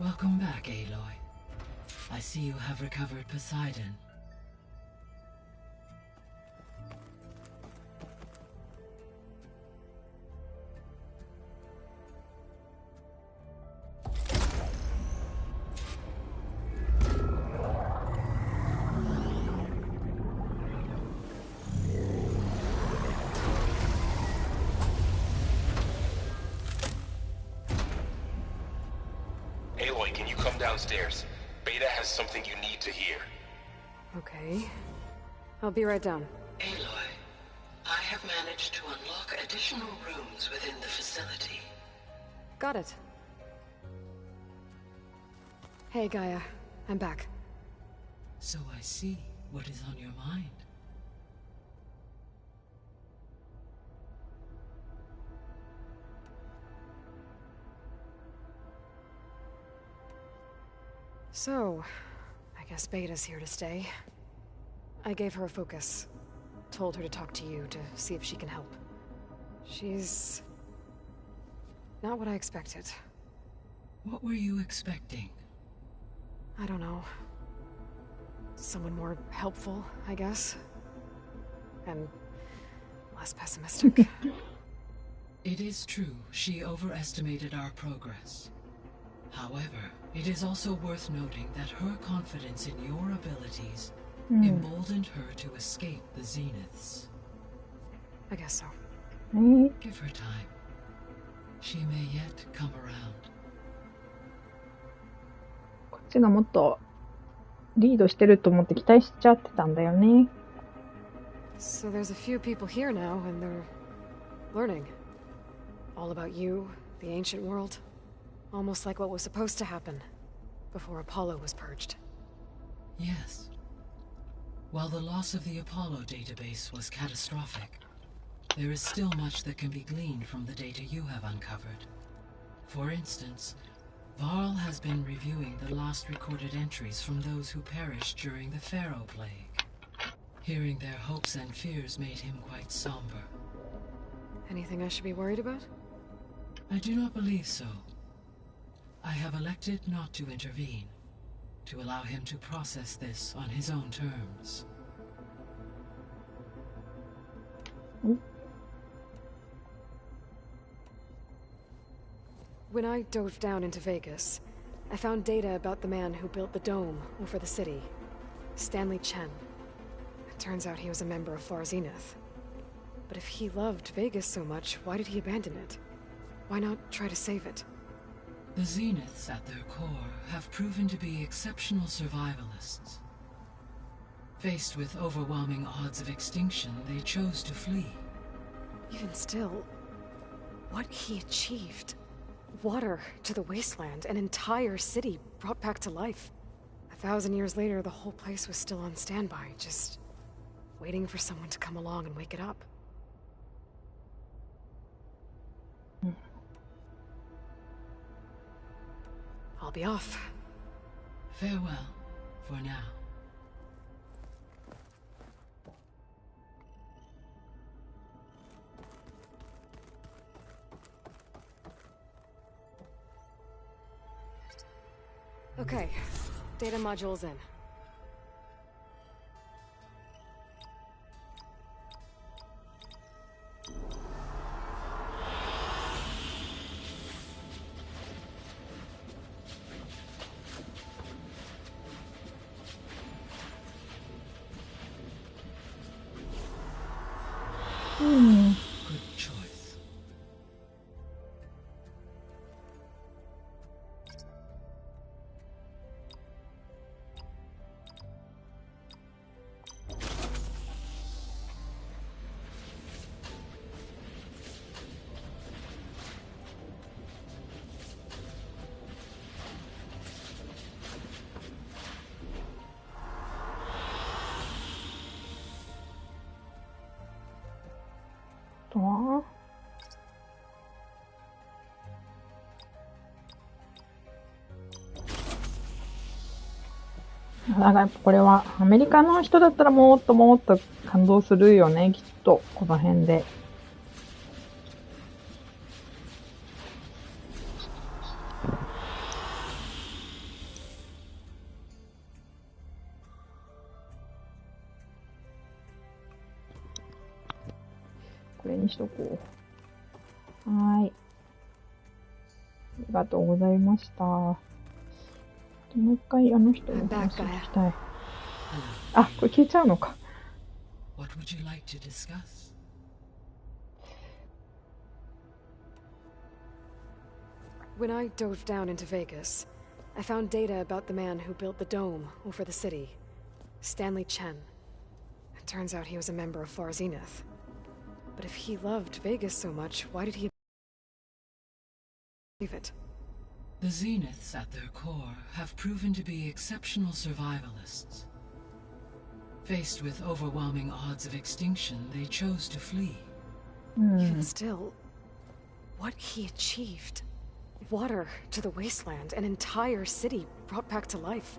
Welcome back, Aloy. I see you have recovered Poseidon. Aloy, can you come downstairs? Beta has something you need to hear. Okay. I'll be right down. Aloy, I have managed to unlock additional rooms within the facility. Got it. Hey, Gaia. I'm back. So I see what is on your mind. So, I guess Beta's here to stay. I gave her a focus. Told her to talk to you to see if she can help. She's... not what I expected. What were you expecting? I don't know. Someone more helpful, I guess. And less pessimistic. It is true, she overestimated our progress. However, it is also worth noting that her confidence in your abilities emboldened her to escape the Zeniths. I guess so. Give her time. She may yet come around. こっちがもっとリードしてると思って期待しちゃってたんだよね。So there's a few people here now, and they're learning. All about you, the ancient world. Almost like what was supposed to happen before Apollo was purged. Yes. While the loss of the Apollo database was catastrophic, there is still much that can be gleaned from the data you have uncovered. For instance, Varl has been reviewing the last recorded entries from those who perished during the Pharaoh Plague. Hearing their hopes and fears made him quite somber. Anything I should be worried about? I do not believe so. I have elected not to intervene, to allow him to process this on his own terms. When I dove down into Vegas, I found data about the man who built the dome over the city, Stanley Chen. It turns out he was a member of Far Zenith. But if he loved Vegas so much, why did he abandon it? Why not try to save it? The Zeniths, at their core, have proven to be exceptional survivalists. Faced with overwhelming odds of extinction, they chose to flee. Even still, what he achieved. Water to the wasteland, an entire city brought back to life. 1,000 years later, the whole place was still on standby, just waiting for someone to come along and wake it up. I'll be off. Farewell, for now. Okay, data module's in. Good choice. とはなんかやっぱこれはアメリカの人だったらもっともっと感動するよね、きっとこの辺で。これにしとこう。はーい。ありがとうございました。もう一回あの人の話を聞きたい。あ、これ消えちゃうのか。What would you like to discuss? When I dove down into Vegas, I found data about the man who built the dome over the city, Stanley Chen. It turns out he was a member of Far Zenith. But if he loved Vegas so much, why did he leave it? The Zeniths at their core have proven to be exceptional survivalists. Faced with overwhelming odds of extinction, they chose to flee. Even still, what he achieved. Water to the wasteland, an entire city brought back to life.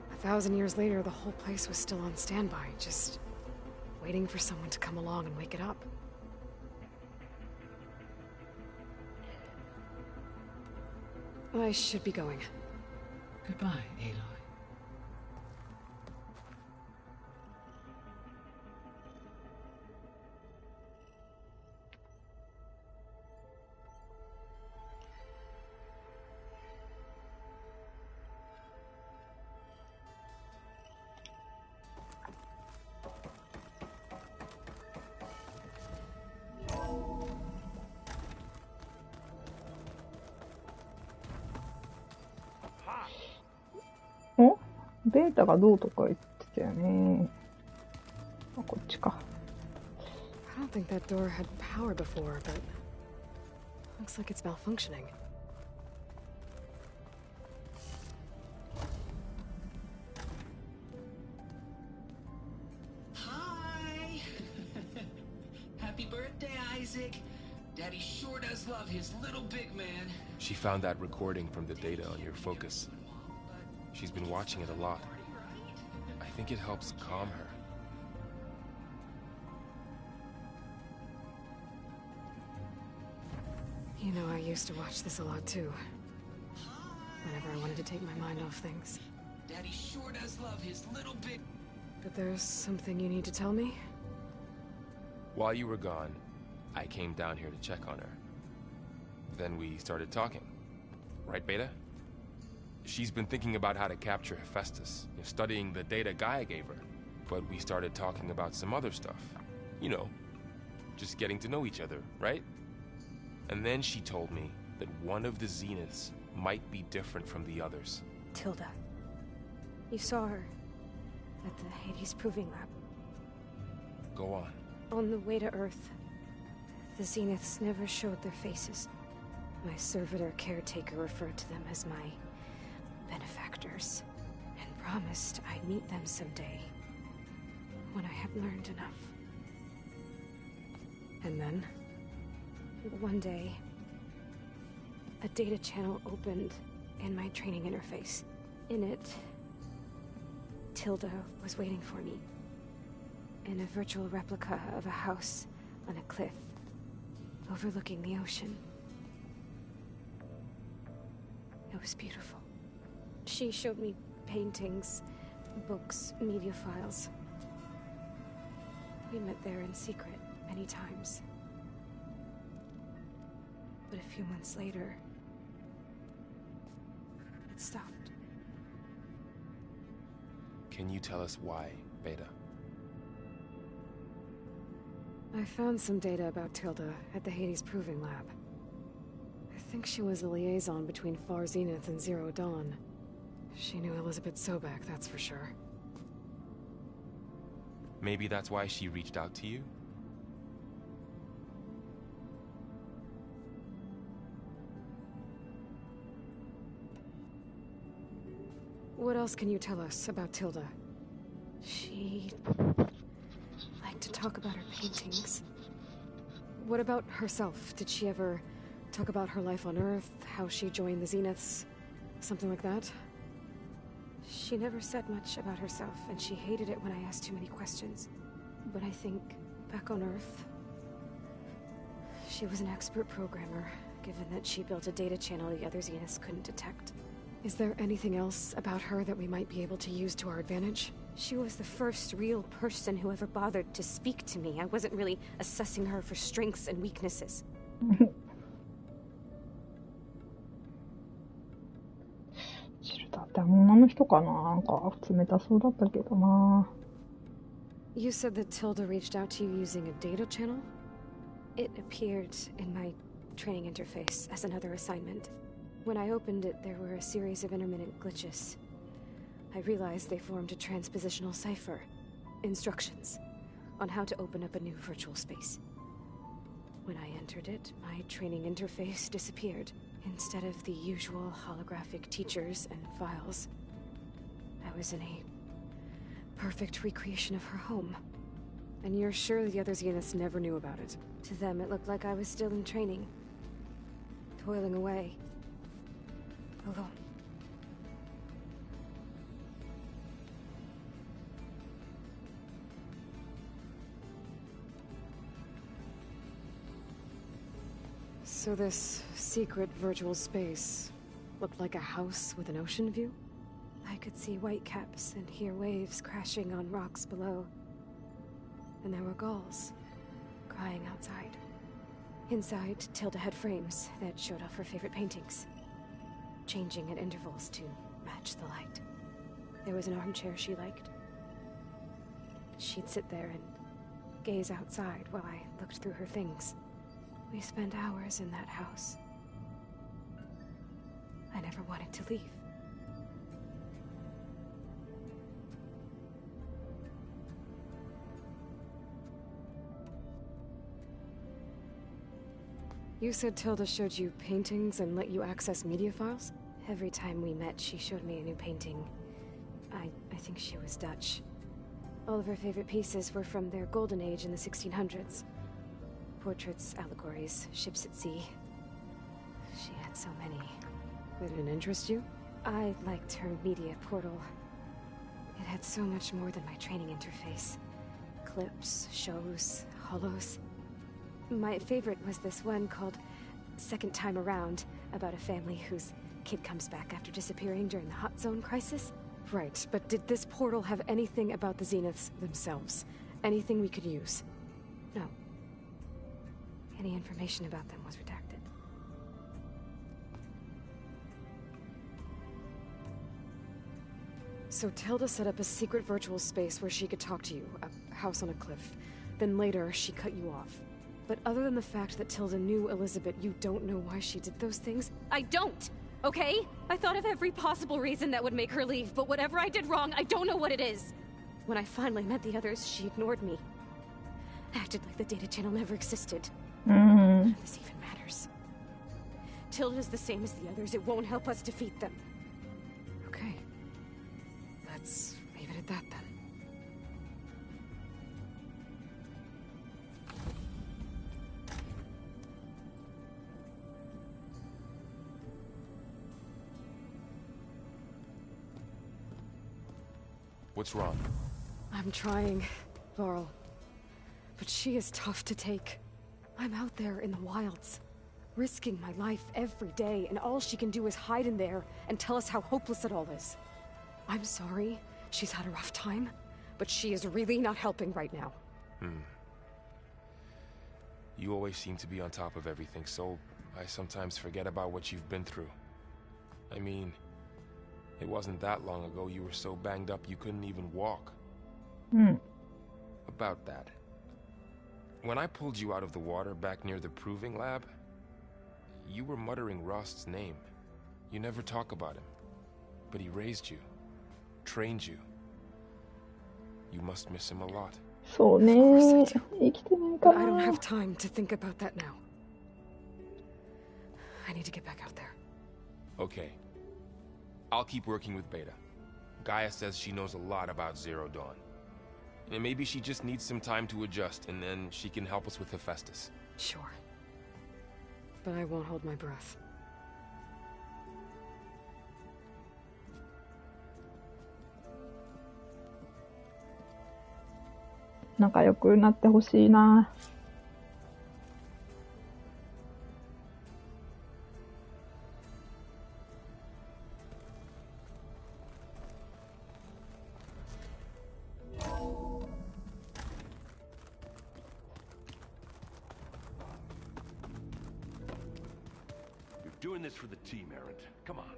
1,000 years later, the whole place was still on standby, just waiting for someone to come along and wake it up. I should be going. Goodbye, Aloy. .おベータがどうとか言ってたよね。あ、こっちか。I don't think that door had power before, but looks like it's malfunctioning. Hi! Happy birthday, Isaac. Daddy sure does love his little big man. She found that recording from the data on your focus. She's been watching it a lot. I think it helps calm her. You know, I used to watch this a lot too. Whenever I wanted to take my mind off things. Daddy sure does love his little big... But there's something you need to tell me? While you were gone, I came down here to check on her. Then we started talking. Right, Beta? She's been thinking about how to capture Hephaestus, studying the data Gaia gave her. But we started talking about some other stuff. You know, just getting to know each other, right? And then she told me that one of the Zeniths might be different from the others. Tilda. You saw her at the Hades Proving Lab. Go on. On the way to Earth, the Zeniths never showed their faces. My servitor caretaker referred to them as my benefactors, and promised I'd meet them someday, when I had learned enough. And then, one day, a data channel opened in my training interface. In it, Tilda was waiting for me, in a virtual replica of a house on a cliff, overlooking the ocean. It was beautiful. She showed me paintings, books, media files. We met there in secret many times. But a few months later, it stopped. Can you tell us why, Beta? I found some data about Tilda at the Hades Proving Lab. I think she was a liaison between Far Zenith and Zero Dawn. She knew Elizabeth Sobek, that's for sure. Maybe that's why she reached out to you? What else can you tell us about Tilda? She liked to talk about her paintings. What about herself? Did she ever talk about her life on Earth, how she joined the Zeniths, something like that? She never said much about herself, and she hated it when I asked too many questions. But I think, back on Earth, she was an expert programmer, given that she built a data channel the other Zeniths couldn't detect. Is there anything else about her that we might be able to use to our advantage? She was the first real person who ever bothered to speak to me. I wasn't really assessing her for strengths and weaknesses. チルダって女の人かな、なんか冷たそうだったけどな。You said that Tilda reached out to you using a data channel? It appeared in my training interface as another assignment. When I opened it, there were a series of intermittent glitches. I realized they formed a transpositional cipher. Instructions on how to open up a new virtual space. When I entered it, my training interface disappeared. Instead of the usual holographic teachers and files, I was in a perfect recreation of her home. And you're sure the other Zeniths never knew about it? To them, it looked like I was still in training, toiling away, alone. So this secret virtual space looked like a house with an ocean view? I could see whitecaps and hear waves crashing on rocks below. And there were gulls crying outside. Inside, Tilda had frames that showed off her favorite paintings, changing at intervals to match the light. There was an armchair she liked. She'd sit there and gaze outside while I looked through her things. We spent hours in that house. I never wanted to leave. You said Tilda showed you paintings and let you access media files? Every time we met, she showed me a new painting. I think she was Dutch. All of her favorite pieces were from their golden age in the 1600s. Portraits, allegories, ships at sea. She had so many. They didn't interest you? I liked her media portal. It had so much more than my training interface. Clips, shows, holos. My favorite was this one called Second Time Around, about a family whose kid comes back after disappearing during the Hot Zone crisis. Right, but did this portal have anything about the Zeniths themselves? Anything we could use? No. Any information about them was redacted. So Tilda set up a secret virtual space where she could talk to you, a house on a cliff. Then later, she cut you off. But other than the fact that Tilda knew Elizabeth, you don't know why she did those things? I don't! Okay? I thought of every possible reason that would make her leave, but whatever I did wrong, I don't know what it is. When I finally met the others, she ignored me. Acted like the data channel never existed. None of this even matters. Tilda's the same as the others, it won't help us defeat them. Okay. Let's leave it at that then. What's wrong? I'm trying, Varl. But she is tough to take. I'm out there in the wilds, risking my life every day, and all she can do is hide in there and tell us how hopeless it all is. I'm sorry, she's had a rough time, but she is really not helping right now. You always seem to be on top of everything, so I sometimes forget about what you've been through. I mean, it wasn't that long ago you were so banged up you couldn't even walk. About that. When I pulled you out of the water back near the proving lab, you were muttering Rost's name. You never talk about him. But he raised you, trained you. You must miss him a lot. そうね。生きてないか But I don't ら。 have time to think about that now. I need to get back out there. Okay. I'll keep working with Beta. Gaia says she knows a lot about Zero Dawn. And maybe she just needs some time to adjust, and then she can help us with Hephaestus. Sure. But I won't hold my breath. 仲良くなってほしいな。Doing this for the team, Errant. Come on.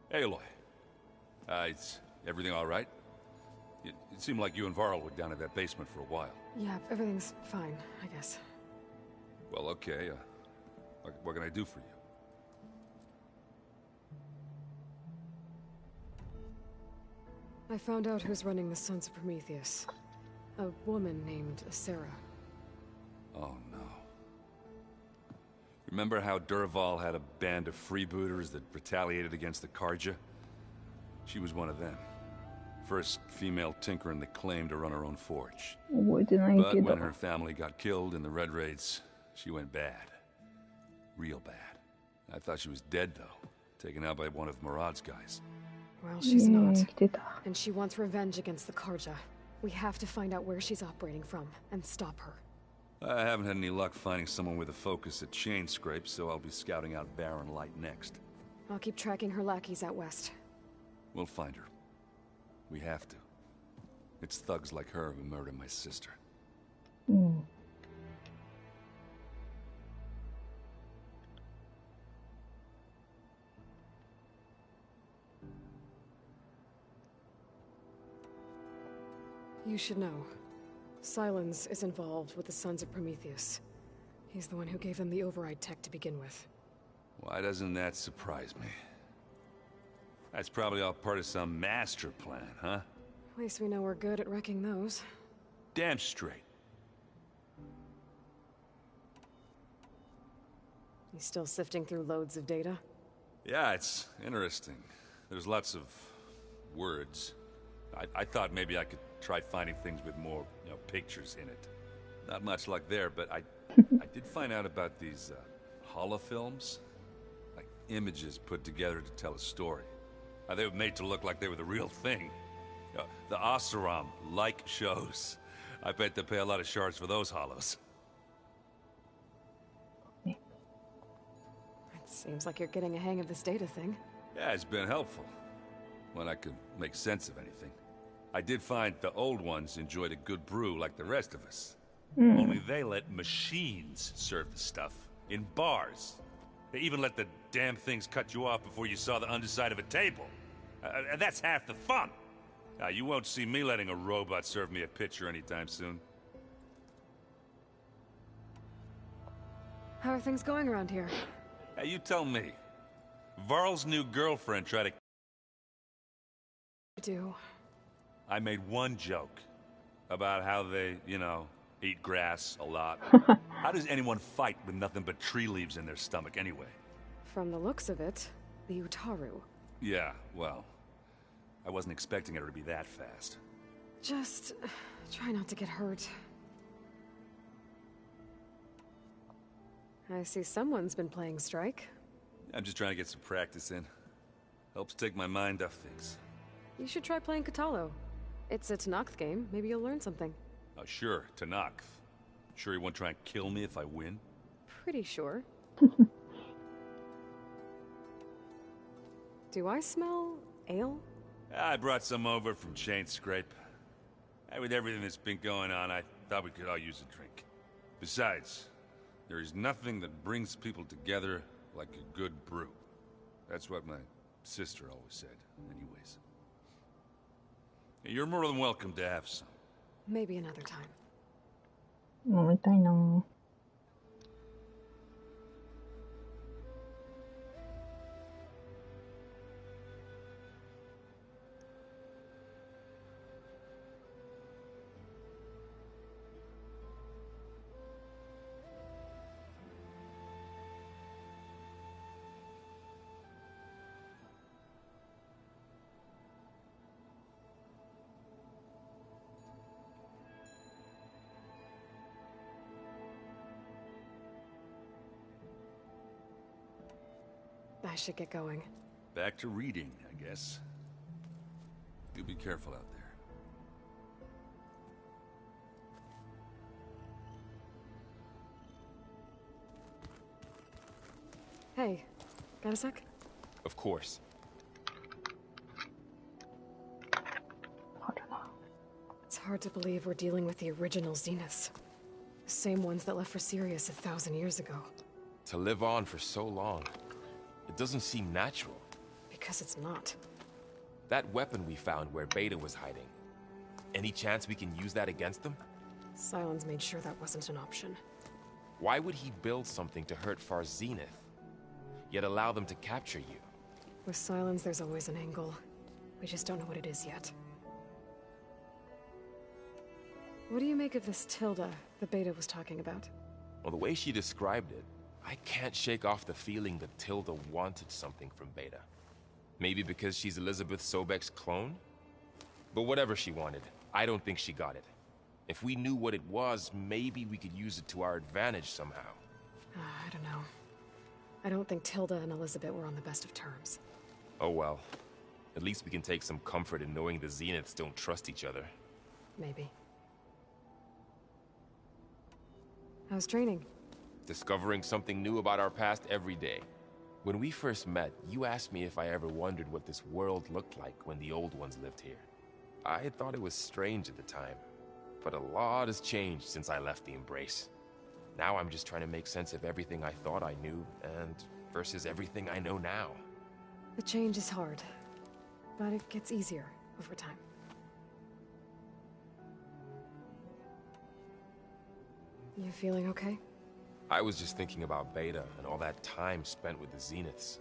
Hey, Aloy. Is everything all right? It seemed like you and Varl were down at that basement for a while. Yeah, everything's fine, I guess. Well, okay. What can I do for you? I found out who's running the Sons of Prometheus. A woman named Sarah. Oh, no. Remember how Durval had a band of freebooters that retaliated against the Karja? She was one of them. First female tinker in the claim to run her own forge. But when her family got killed in the Red Raids, she went bad. Real bad. I thought she was dead, though. Taken out by one of Murad's guys. Well, she's not. And she wants revenge against the Karja. We have to find out where she's operating from and stop her. I haven't had any luck finding someone with a focus at chain scrapes, so I'll be scouting out Barren Light next. I'll keep tracking her lackeys out west. We'll find her. We have to. It's thugs like her who murdered my sister. You should know. Silence is involved with the Sons of Prometheus. He's the one who gave them the override tech to begin with. Why doesn't that surprise me? That's probably all part of some master plan, huh? At least we know we're good at wrecking those. Damn straight. You still sifting through loads of data? Yeah, it's interesting. There's lots of words. I thought maybe I could try finding things with more, pictures in it. Not much luck there, but I did find out about these holofilms. Like images put together to tell a story. They were made to look like they were the real thing. The Oseram-like shows. I bet they pay a lot of shards for those hollows. It seems like you're getting a hang of this data thing. Yeah, it's been helpful. When I could make sense of anything. I did find the old ones enjoyed a good brew like the rest of us. Only they let machines serve the stuff in bars. They even let the damn things cut you off before you saw the underside of a table. And that's half the fun. Now, you won't see me letting a robot serve me a pitcher anytime soon. How are things going around here? Hey, you tell me. Varl's new girlfriend tried to... Do. I made one joke. About how they, you know, eat grass a lot. How does anyone fight with nothing but tree leaves in their stomach anyway? From the looks of it, the Utaru. Yeah, well, I wasn't expecting her to be that fast. Just try not to get hurt. I see someone's been playing Strike. I'm just trying to get some practice in. Helps take my mind off things. You should try playing Katalo. It's a Tanakh game. Maybe you'll learn something. Oh, sure, Tanakh. Sure he won't try and kill me if I win? Pretty sure. Do I smell ale? I brought some over from Chain Scrape. With everything that's been going on, I thought we could all use a drink. Besides, there is nothing that brings people together like a good brew. That's what my sister always said, anyways. You're more than welcome to have some. Maybe another time. 飲みたいな。I should get going. Back to reading, I guess. You be careful out there. Hey, got a sec? Of course. It's hard to believe we're dealing with the original Zeniths. The same ones that left for Sirius 1,000 years ago. To live on for so long, it doesn't seem natural. Because it's not. That weapon we found where Beta was hiding. Any chance we can use that against them? Sylens made sure that wasn't an option. Why would he build something to hurt Far's Zenith, yet allow them to capture you? With Sylens, there's always an angle. We just don't know what it is yet. What do you make of this Tilda that Beta was talking about? Well, the way she described it, I can't shake off the feeling that Tilda wanted something from Beta. Maybe because she's Elizabeth Sobek's clone? But whatever she wanted, I don't think she got it. If we knew what it was, maybe we could use it to our advantage somehow. I don't know. I don't think Tilda and Elizabeth were on the best of terms. Oh well. At least we can take some comfort in knowing the Zeniths don't trust each other. Maybe. How's training? Discovering something new about our past every day. When we first met, you asked me if I ever wondered what this world looked like when the old ones lived here. I thought it was strange at the time, but a lot has changed since I left the Embrace. Now I'm just trying to make sense of everything I thought I knew, and versus everything I know now. The change is hard, but it gets easier over time. You feeling okay? I was just thinking about Beta and all that time spent with the Zeniths.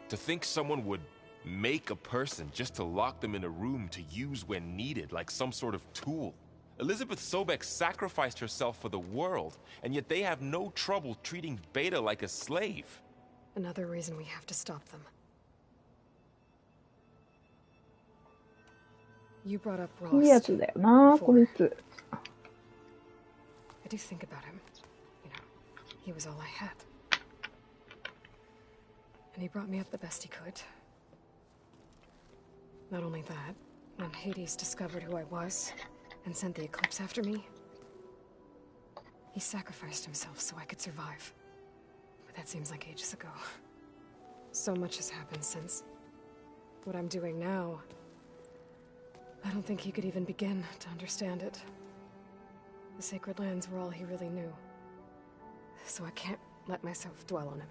To think someone would make a person just to lock them in a room to use when needed, like some sort of tool. Elizabeth Sobek sacrificed herself for the world, and yet they have no trouble treating Beta like a slave. Another reason we have to stop them. You brought up Ross. いいやつだよな、こいつ。I do think about him. You know, he was all I had. And he brought me up the best he could. Not only that, when Hades discovered who I was and sent the Eclipse after me, he sacrificed himself so I could survive. But that seems like ages ago. So much has happened since. What I'm doing now, I don't think he could even begin to understand it. The Sacred Lands were all he really knew. So I can't let myself dwell on him.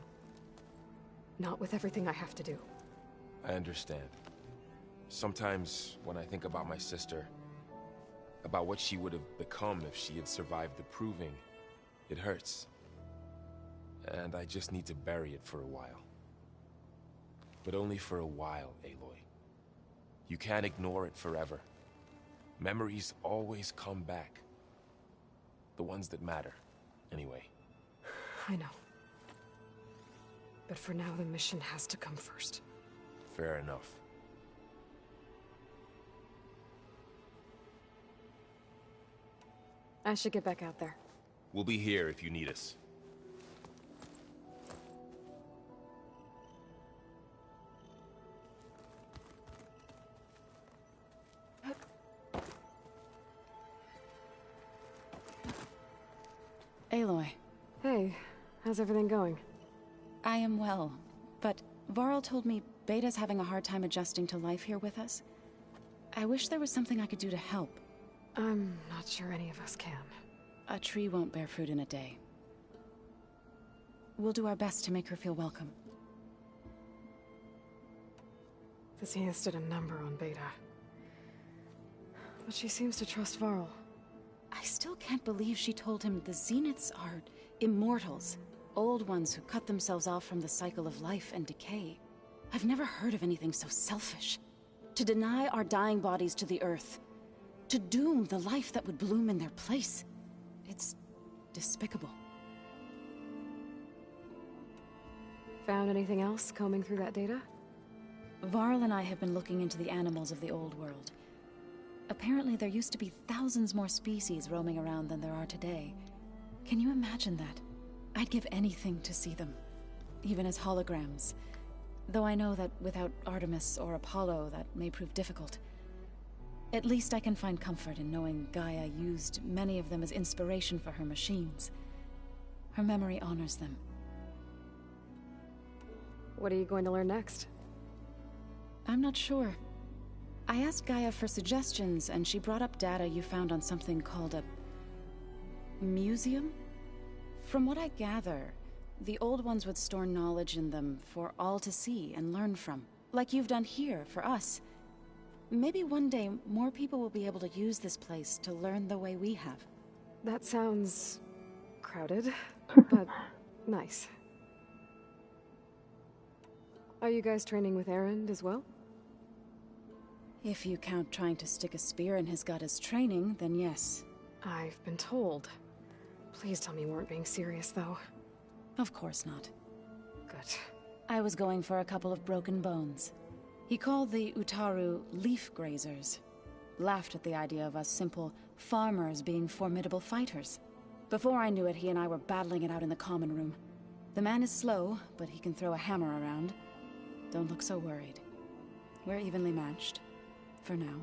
Not with everything I have to do. I understand. Sometimes, when I think about my sister, about what she would have become if she had survived the Proving, it hurts. And I just need to bury it for a while. But only for a while, Aloy. You can't ignore it forever. Memories always come back. The ones that matter, anyway. I know. But for now, the mission has to come first. Fair enough. I should get back out there. We'll be here if you need us. Aloy. Hey, how's everything going? I am well, but Varl told me Beta's having a hard time adjusting to life here with us. I wish there was something I could do to help. I'm not sure any of us can. A tree won't bear fruit in a day. We'll do our best to make her feel welcome. The Zeniths did a number on Beta. But she seems to trust Varl. I still can't believe she told him the Zeniths are immortals. Old ones who cut themselves off from the cycle of life and decay. I've never heard of anything so selfish. To deny our dying bodies to the earth. To doom the life that would bloom in their place. It's despicable. Found anything else combing through that data? Varl and I have been looking into the animals of the old world. Apparently there used to be thousands more species roaming around than there are today. Can you imagine that? I'd give anything to see them, even as holograms. Though I know that without Artemis or Apollo, that may prove difficult. At least I can find comfort in knowing Gaia used many of them as inspiration for her machines. Her memory honors them. What are you going to learn next? I'm not sure. I asked Gaia for suggestions, and she brought up data you found on something called a museum? From what I gather, the old ones would store knowledge in them for all to see and learn from, like you've done here for us. Maybe one day more people will be able to use this place to learn the way we have. That sounds crowded, but nice. Are you guys training with Erend as well? If you count trying to stick a spear in his gut as training, then yes. I've been told. Please tell me you weren't being serious, though. Of course not. Good. I was going for a couple of broken bones. He called the Utaru leaf grazers. Laughed at the idea of us simple farmers being formidable fighters. Before I knew it, he and I were battling it out in the common room. The man is slow, but he can throw a hammer around. Don't look so worried. We're evenly matched. For now.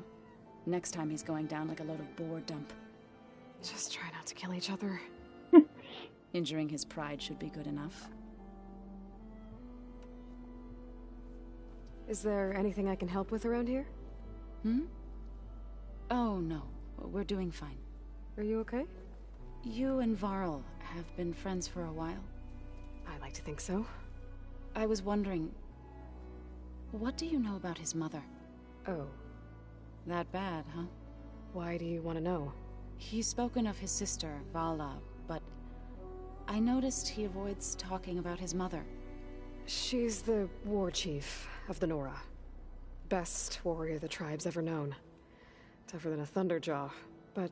Next time he's going down like a load of boar dump. Just try not to kill each other. Injuring his pride should be good enough. Is there anything I can help with around here? Oh, no. We're doing fine. Are you okay? You and Varl have been friends for a while. I like to think so. I was wondering... what do you know about his mother? Oh. That bad, huh? Why do you want to know? He's spoken of his sister, Vala, but... I noticed he avoids talking about his mother. She's the war chief of the Nora. Best warrior the tribe's ever known. Tougher than a Thunderjaw, but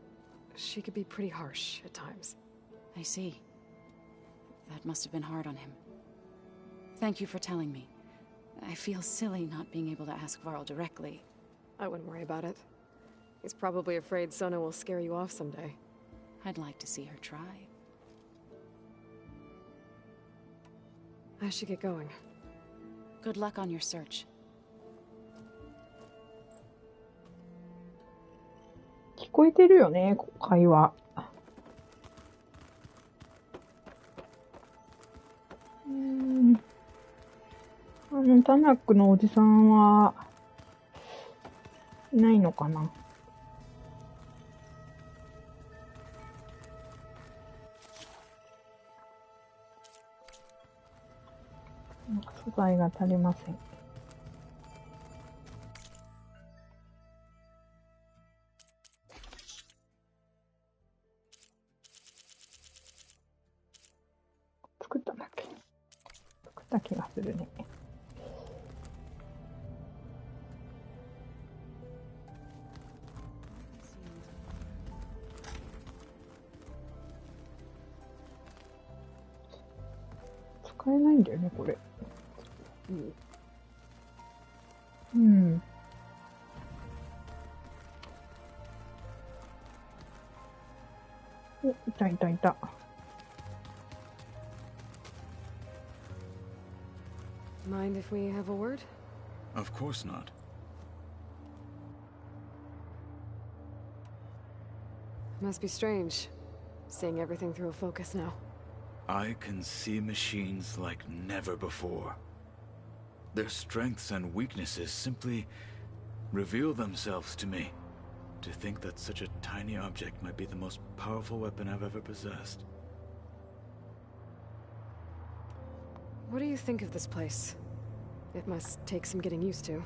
she could be pretty harsh at times. I see. That must have been hard on him. Thank you for telling me. I feel silly not being able to ask Varl directly. I wouldn't worry about it. He's probably afraid Sona will scare you off someday. I'd like to see her try. I should get going. Good luck on your search. 聞こえてるよね、会話。タナックのおじさんはいないのかな。素材が足りません。作ったんだっけ？作った気がするね。使えないんだよね、これ。うん。お、いたいたいた。Mind if we have a word? Of course not. Must be strange, seeing everything through a focus now. I can see machines like never before. Their strengths and weaknesses simply reveal themselves to me. To think that such a tiny object might be the most powerful weapon I've ever possessed. What do you think of this place? It must take some getting used to.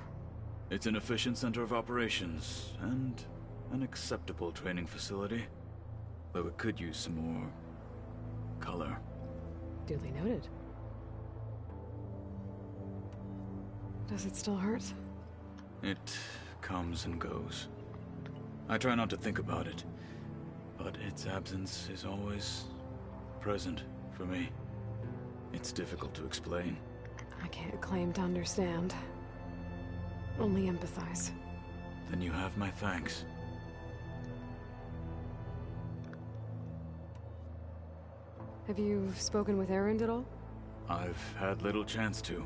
It's an efficient center of operations, and an acceptable training facility. Though it could use some more color. Duly noted. Does it still hurt? It comes and goes. I try not to think about it, but its absence is always present for me. It's difficult to explain. I can't claim to understand. Only empathize. Then you have my thanks. Have you spoken with Erend at all? I've had little chance to.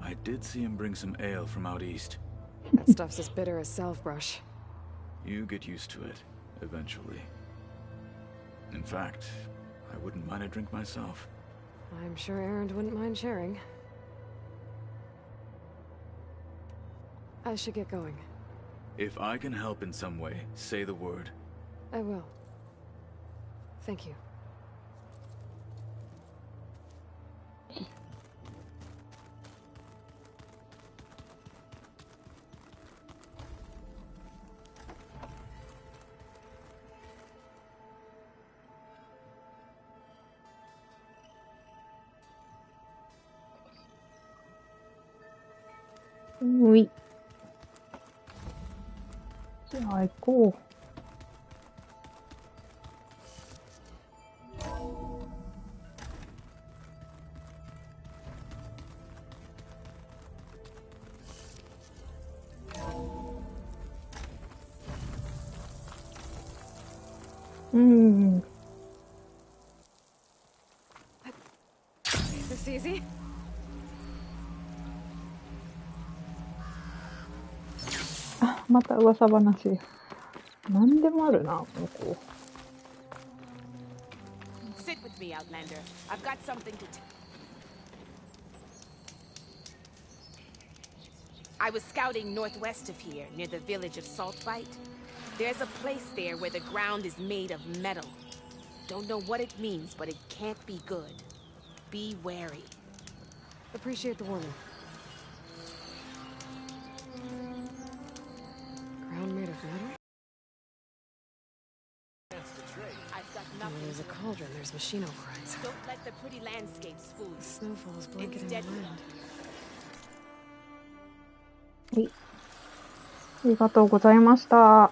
I did see him bring some ale from out east. That stuff's as bitter as salve-brush. You get used to it, eventually. In fact, I wouldn't mind a drink myself. I'm sure Erend wouldn't mind sharing. I should get going. If I can help in some way, say the word. I will. Thank you.うい。じゃあ行こう。This easy? また噂話。何でもあるな、この子。Sit with me, Outlander. I've got something to tell. I was scouting northwest of here, near the village of Saltbite. There's a place there where the ground is made of metal. Don't know what it means, but it can't be good. Be wary. Appreciate the warning. Ground made of metal? There's a cauldron, there's machine overrides. Don't let the pretty landscapes fool you. The snowfall is blanketing the deadly. land. はい。ありがとうございました。